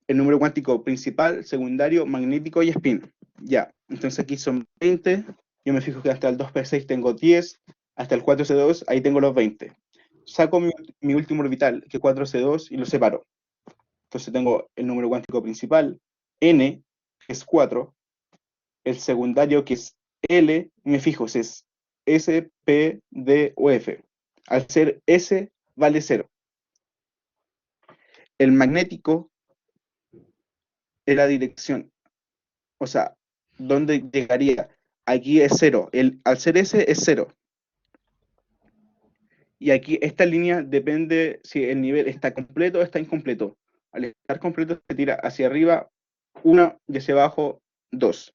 El número cuántico principal, secundario, magnético y spin. Ya, entonces aquí son 20. Yo me fijo que hasta el 2p6 tengo 10, hasta el 4c2 ahí tengo los 20. Saco mi último orbital, que es 4c2, y lo separo. Entonces tengo el número cuántico principal, n, que es 4, el secundario, que es L, me fijo si es S, P, D o F. Al ser S, vale 0. El magnético es la dirección, o sea, ¿dónde llegaría? Aquí es 0. Al ser S es 0. Y aquí esta línea depende si el nivel está completo o está incompleto. Al estar completo se tira hacia arriba 1 y hacia abajo 2.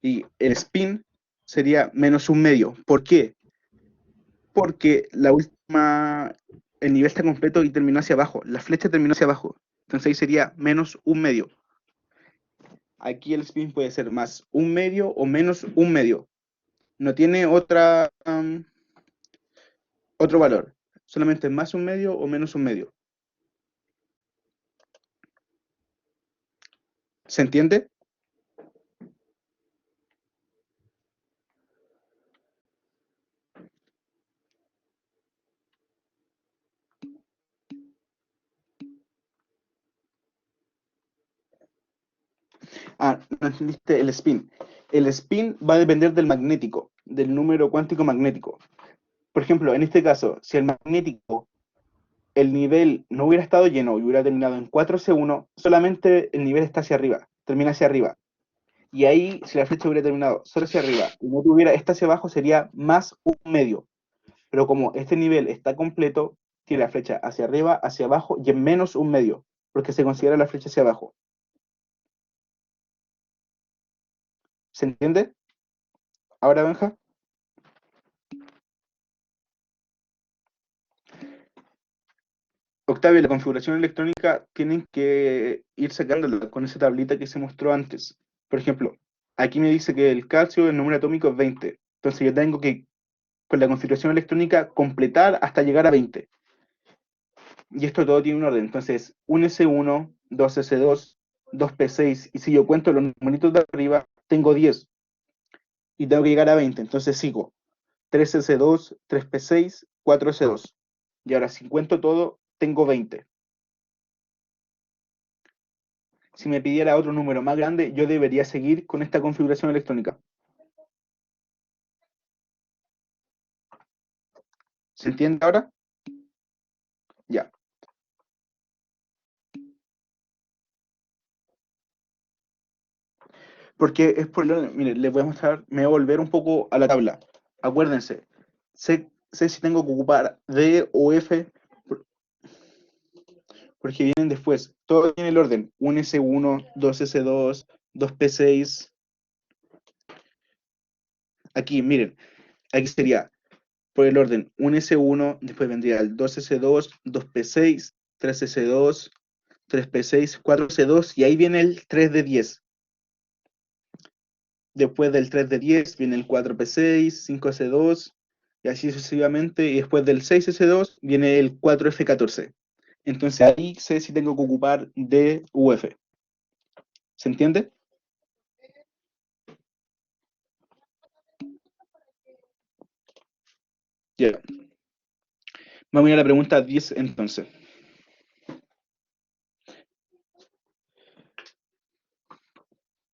Y el spin sería menos un medio. ¿Por qué? Porque el nivel está completo y terminó hacia abajo. La flecha terminó hacia abajo. Entonces ahí sería menos un medio. Aquí el spin puede ser más un medio o menos un medio. No tiene otro valor. Solamente más un medio o menos un medio. ¿Se entiende? Ah, no entendiste el spin. El spin va a depender del magnético, del número cuántico magnético. Por ejemplo, en este caso, si el magnético, el nivel no hubiera estado lleno y hubiera terminado en 4C1, solamente el nivel está hacia arriba, termina hacia arriba. Y ahí, si la flecha hubiera terminado solo hacia arriba y no tuviera esta hacia abajo, sería más un medio. Pero como este nivel está completo, tiene la flecha hacia arriba, hacia abajo y en menos un medio, porque se considera la flecha hacia abajo. ¿Se entiende? Ahora, Benja. Octavio, la configuración electrónica tienen que ir sacándola con esa tablita que se mostró antes. Por ejemplo, aquí me dice que el calcio, el número atómico es 20. Entonces yo tengo que, con la configuración electrónica, completar hasta llegar a 20. Y esto todo tiene un orden. Entonces, 1S1, 2S2, 2P6. Y si yo cuento los numeritos de arriba, tengo 10. Y tengo que llegar a 20. Entonces sigo. 3s2, 3p6, 4s2. Y ahora, si cuento todo, tengo 20. Si me pidiera otro número más grande, yo debería seguir con esta configuración electrónica. ¿Se entiende ahora? Ya. Porque es por lo... Miren, les voy a mostrar, me voy a volver un poco a la tabla. Acuérdense, sé si tengo que ocupar D o F, porque vienen después. Todo tiene el orden. 1S1, 2S2, 2P6. Aquí, miren, aquí sería por el orden 1S1, después vendría el 2S2, 2P6, 3S2, 3P6, 4S2, y ahí viene el 3 de 10. Después del 3 de 10 viene el 4P6, 5S2, y así sucesivamente, y después del 6S2 viene el 4F14. Entonces ahí sé si tengo que ocupar D u F. ¿Se entiende? Ya. Vamos a ir a la pregunta 10 entonces.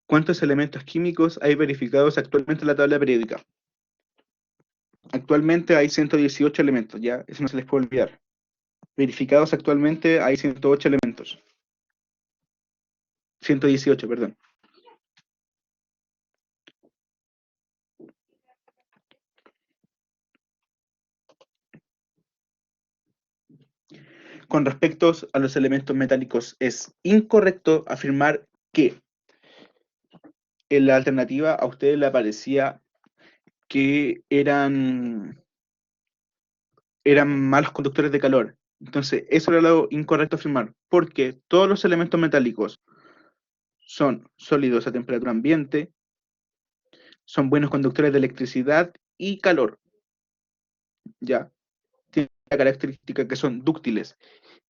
¿Cuántos elementos químicos hay verificados actualmente en la tabla periódica? Actualmente hay 118 elementos, ya, eso no se les puede olvidar. Verificados actualmente hay 108 elementos. 118, perdón. Con respecto a los elementos metálicos, es incorrecto afirmar que en la alternativa a ustedes le aparecía que eran malos conductores de calor. Entonces, eso era lo incorrecto afirmar, porque todos los elementos metálicos son sólidos a temperatura ambiente, son buenos conductores de electricidad y calor, ¿ya? Tienen la característica que son dúctiles.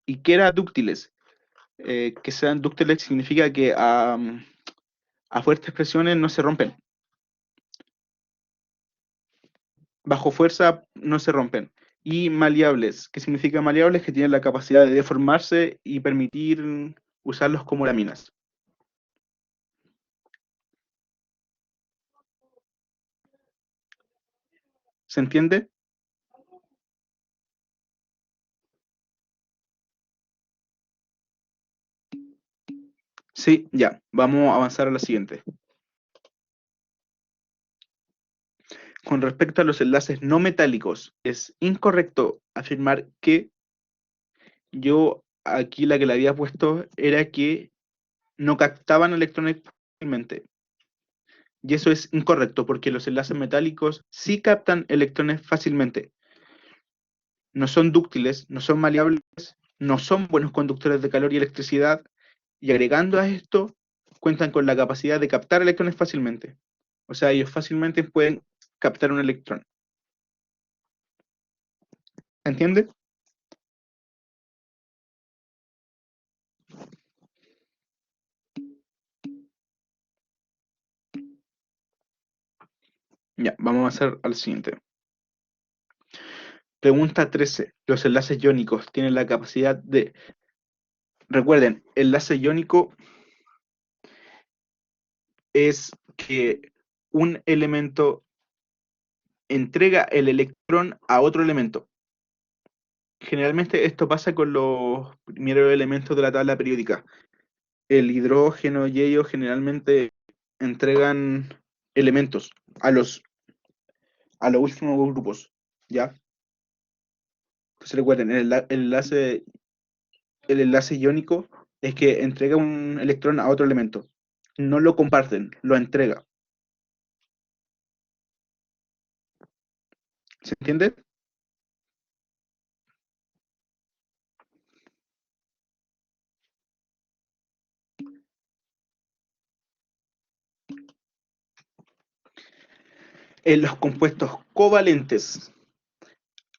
¿Y qué era dúctiles? Que sean dúctiles significa que a fuertes presiones no se rompen. Bajo fuerza no se rompen. Y maleables, ¿qué significa maleables? Que tienen la capacidad de deformarse y permitir usarlos como láminas. ¿Se entiende? Sí, ya. Vamos a avanzar a la siguiente. Con respecto a los enlaces no metálicos, es incorrecto afirmar que yo aquí la que le había puesto era que no captaban electrones fácilmente. Y eso es incorrecto porque los enlaces metálicos sí captan electrones fácilmente. No son dúctiles, no son maleables, no son buenos conductores de calor y electricidad, y agregando a esto, cuentan con la capacidad de captar electrones fácilmente. O sea, ellos fácilmente pueden captar un electrón. ¿Entiende? Ya, vamos a hacer al siguiente. Pregunta 13. Los enlaces iónicos tienen la capacidad de... Recuerden, enlace iónico es que un elemento entrega el electrón a otro elemento. Generalmente esto pasa con los primeros elementos de la tabla periódica. El hidrógeno y ellos generalmente entregan elementos a los últimos grupos, ¿ya? Entonces recuerden, el enlace iónico es que entrega un electrón a otro elemento. No lo comparten, lo entrega. ¿Se entiende? En los compuestos covalentes,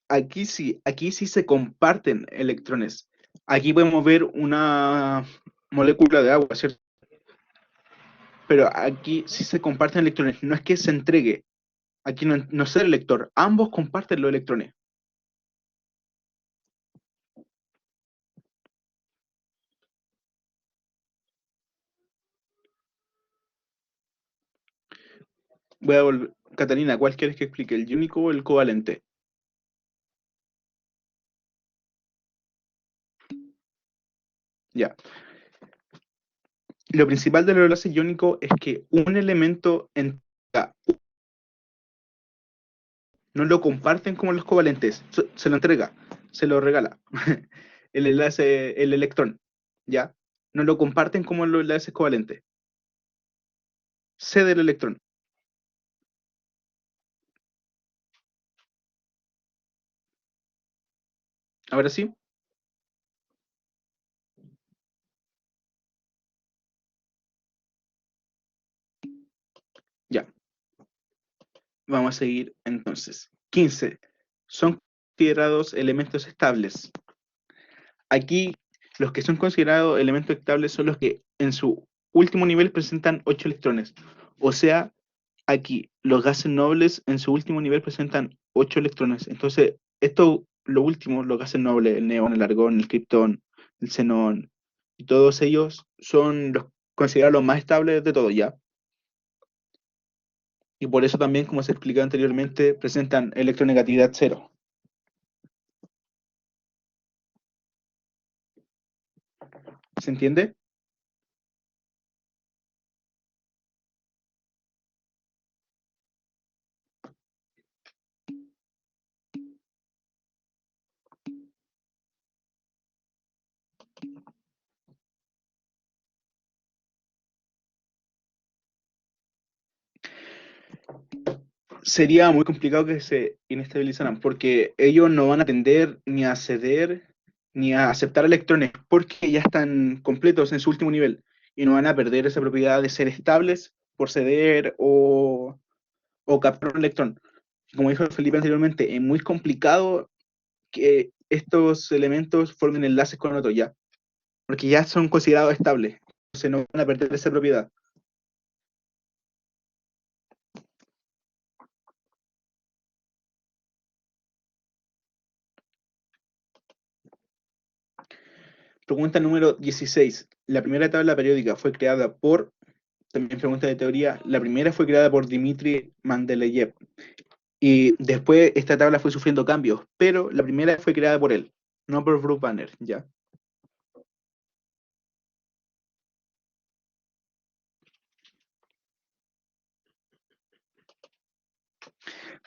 aquí sí se comparten electrones. Aquí podemos ver una molécula de agua, ¿cierto? Pero aquí sí se comparten electrones, no es que se entregue. Aquí no es el elector, ambos comparten los electrones. Voy a volver. Catalina, ¿cuál quieres que explique? ¿El iónico o el covalente? Ya. Lo principal de los enlaces iónicos es que un elemento no lo comparten como los covalentes, se lo entrega, se lo regala. El enlace, el electrón, ¿ya? No lo comparten como los enlaces covalentes. Cede el electrón. Ahora sí, ya. Vamos a seguir entonces. 15. Son considerados elementos estables. Aquí, los que son considerados elementos estables son los que en su último nivel presentan 8 electrones. O sea, aquí, los gases nobles en su último nivel presentan 8 electrones. Entonces, esto, lo último, los gases nobles, el neón, el argón, el criptón, el xenón, y todos ellos son los considerados los más estables de todos, ¿ya? Y por eso también, como se explicó anteriormente, presentan electronegatividad cero. ¿Se entiende? Sería muy complicado que se inestabilizaran, porque ellos no van a tender ni a ceder ni a aceptar electrones, porque ya están completos en su último nivel y no van a perder esa propiedad de ser estables por ceder o capturar un electrón. Como dijo Felipe anteriormente, es muy complicado que estos elementos formen enlaces con otros ya, porque ya son considerados estables, entonces no van a perder esa propiedad. Pregunta número 16. La primera tabla periódica fue creada por, también pregunta de teoría, la primera fue creada por Dmitri Mendeleev. Y después esta tabla fue sufriendo cambios, pero la primera fue creada por él, no por Bruce Banner, ¿ya?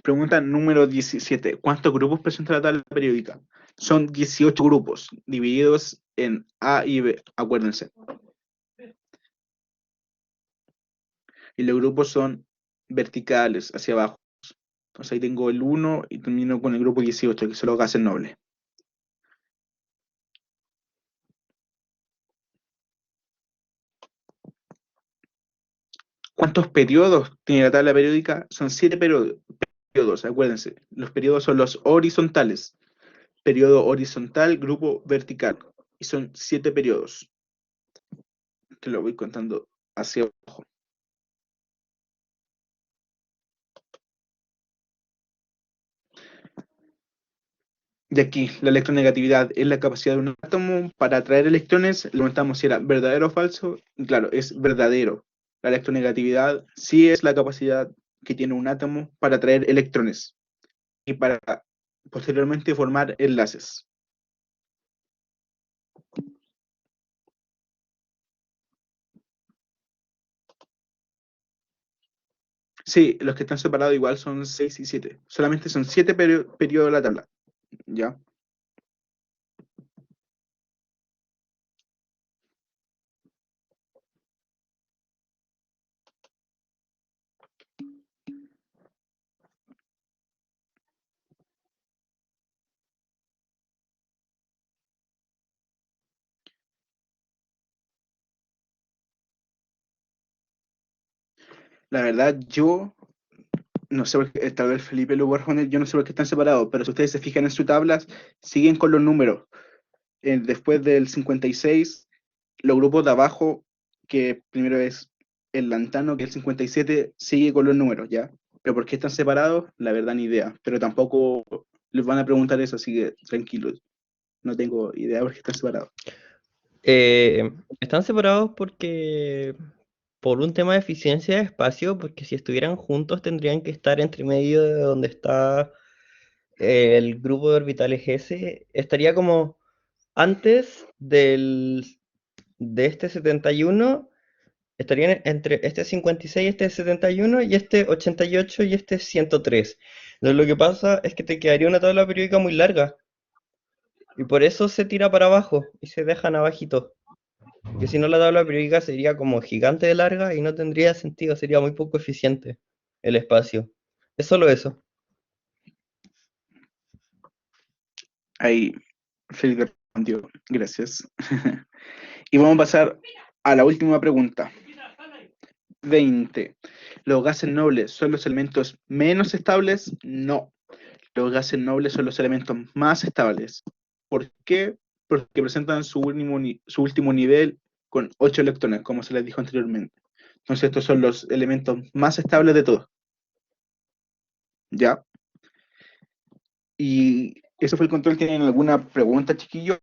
Pregunta número 17. ¿Cuántos grupos presenta la tabla periódica? Son 18 grupos, divididos en A y B, acuérdense. Y los grupos son verticales, hacia abajo. Entonces ahí tengo el 1 y termino con el grupo 18, que son los gases nobles. ¿Cuántos periodos tiene la tabla periódica? Son 7 periodos, acuérdense. Los periodos son los horizontales. Periodo horizontal, grupo vertical. Y son 7 periodos. Te lo voy contando hacia abajo. De aquí, la electronegatividad es la capacidad de un átomo para atraer electrones. Lo preguntamos si era verdadero o falso. Y claro, es verdadero. La electronegatividad sí es la capacidad que tiene un átomo para atraer electrones y para posteriormente formar enlaces. Sí, los que están separados igual son 6 y 7. Solamente son 7 periodos de la tabla. ¿Ya? La verdad, yo no sé por qué, tal vez Felipe lo va a responder, yo no sé por qué están separados, pero si ustedes se fijan en sus tablas, siguen con los números. Después del 56, los grupos de abajo, que primero es el lantano, que es el 57, sigue con los números, ¿ya? Pero ¿por qué están separados? La verdad, ni idea. Pero tampoco les van a preguntar eso, así que tranquilos. No tengo idea por qué están separados. Están separados porque por un tema de eficiencia de espacio, porque si estuvieran juntos tendrían que estar entre medio de donde está el grupo de orbitales S. Estaría como antes de este 71, estarían entre este 56, este 71 y este 88 y este 103. Entonces lo que pasa es que te quedaría una tabla periódica muy larga y por eso se tira para abajo y se dejan abajito. Que si no la tabla periódica sería como gigante de larga y no tendría sentido, sería muy poco eficiente el espacio. Es solo eso. Ahí, Felipe respondió. Gracias. Y vamos a pasar a la última pregunta. 20. ¿Los gases nobles son los elementos menos estables? No. Los gases nobles son los elementos más estables. ¿Por qué? Porque presentan su último nivel con 8 electrones, como se les dijo anteriormente. Entonces estos son los elementos más estables de todos. ¿Ya? Y eso fue el control. ¿Tienen alguna pregunta, chiquillos?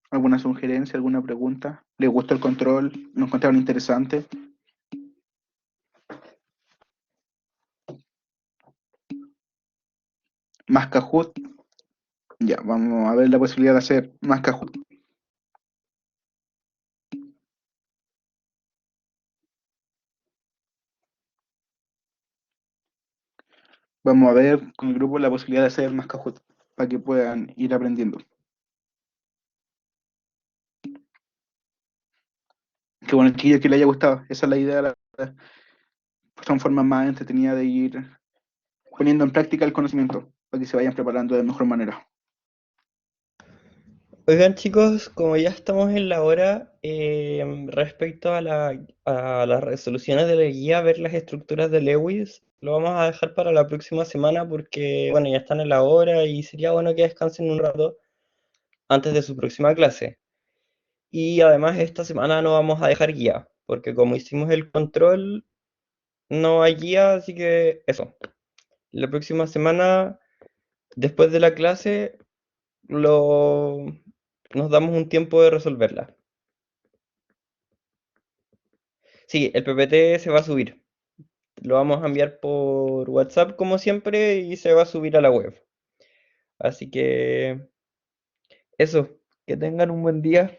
¿Alguna sugerencia, alguna pregunta? ¿Les gustó el control? ¿Lo encontraron interesante? ¿Más Kahoot? Ya, vamos a ver la posibilidad de hacer más Kahoot. Vamos a ver con el grupo la posibilidad de hacer más Kahoot para que puedan ir aprendiendo. Qué bueno, chiquillos, que les haya gustado. Esa es la idea. Son formas más entretenidas de ir poniendo en práctica el conocimiento para que se vayan preparando de mejor manera. Oigan chicos, como ya estamos en la hora, respecto a las resoluciones de la guía, ver las estructuras de Lewis, lo vamos a dejar para la próxima semana porque, bueno, ya están en la hora y sería bueno que descansen un rato antes de su próxima clase. Y además esta semana no vamos a dejar guía, porque como hicimos el control, no hay guía, así que eso. La próxima semana, después de la clase, lo, nos damos un tiempo de resolverla. Sí, el PPT se va a subir. Lo vamos a enviar por WhatsApp como siempre y se va a subir a la web. Así que eso, que tengan un buen día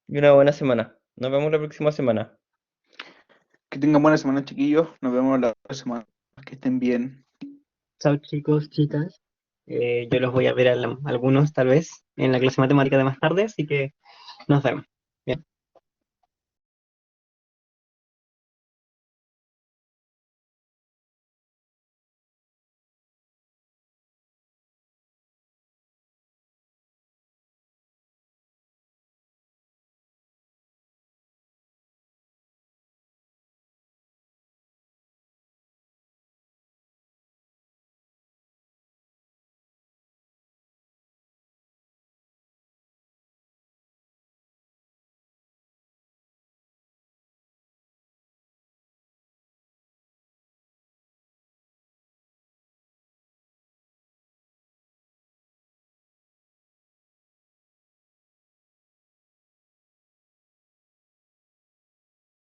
y una buena semana. Nos vemos la próxima semana. Que tengan buena semana, chiquillos. Nos vemos la próxima semana. Que estén bien. Chao chicos, chicas. Yo los voy a ver a algunos tal vez en la clase de matemática de más tarde, así que nos vemos.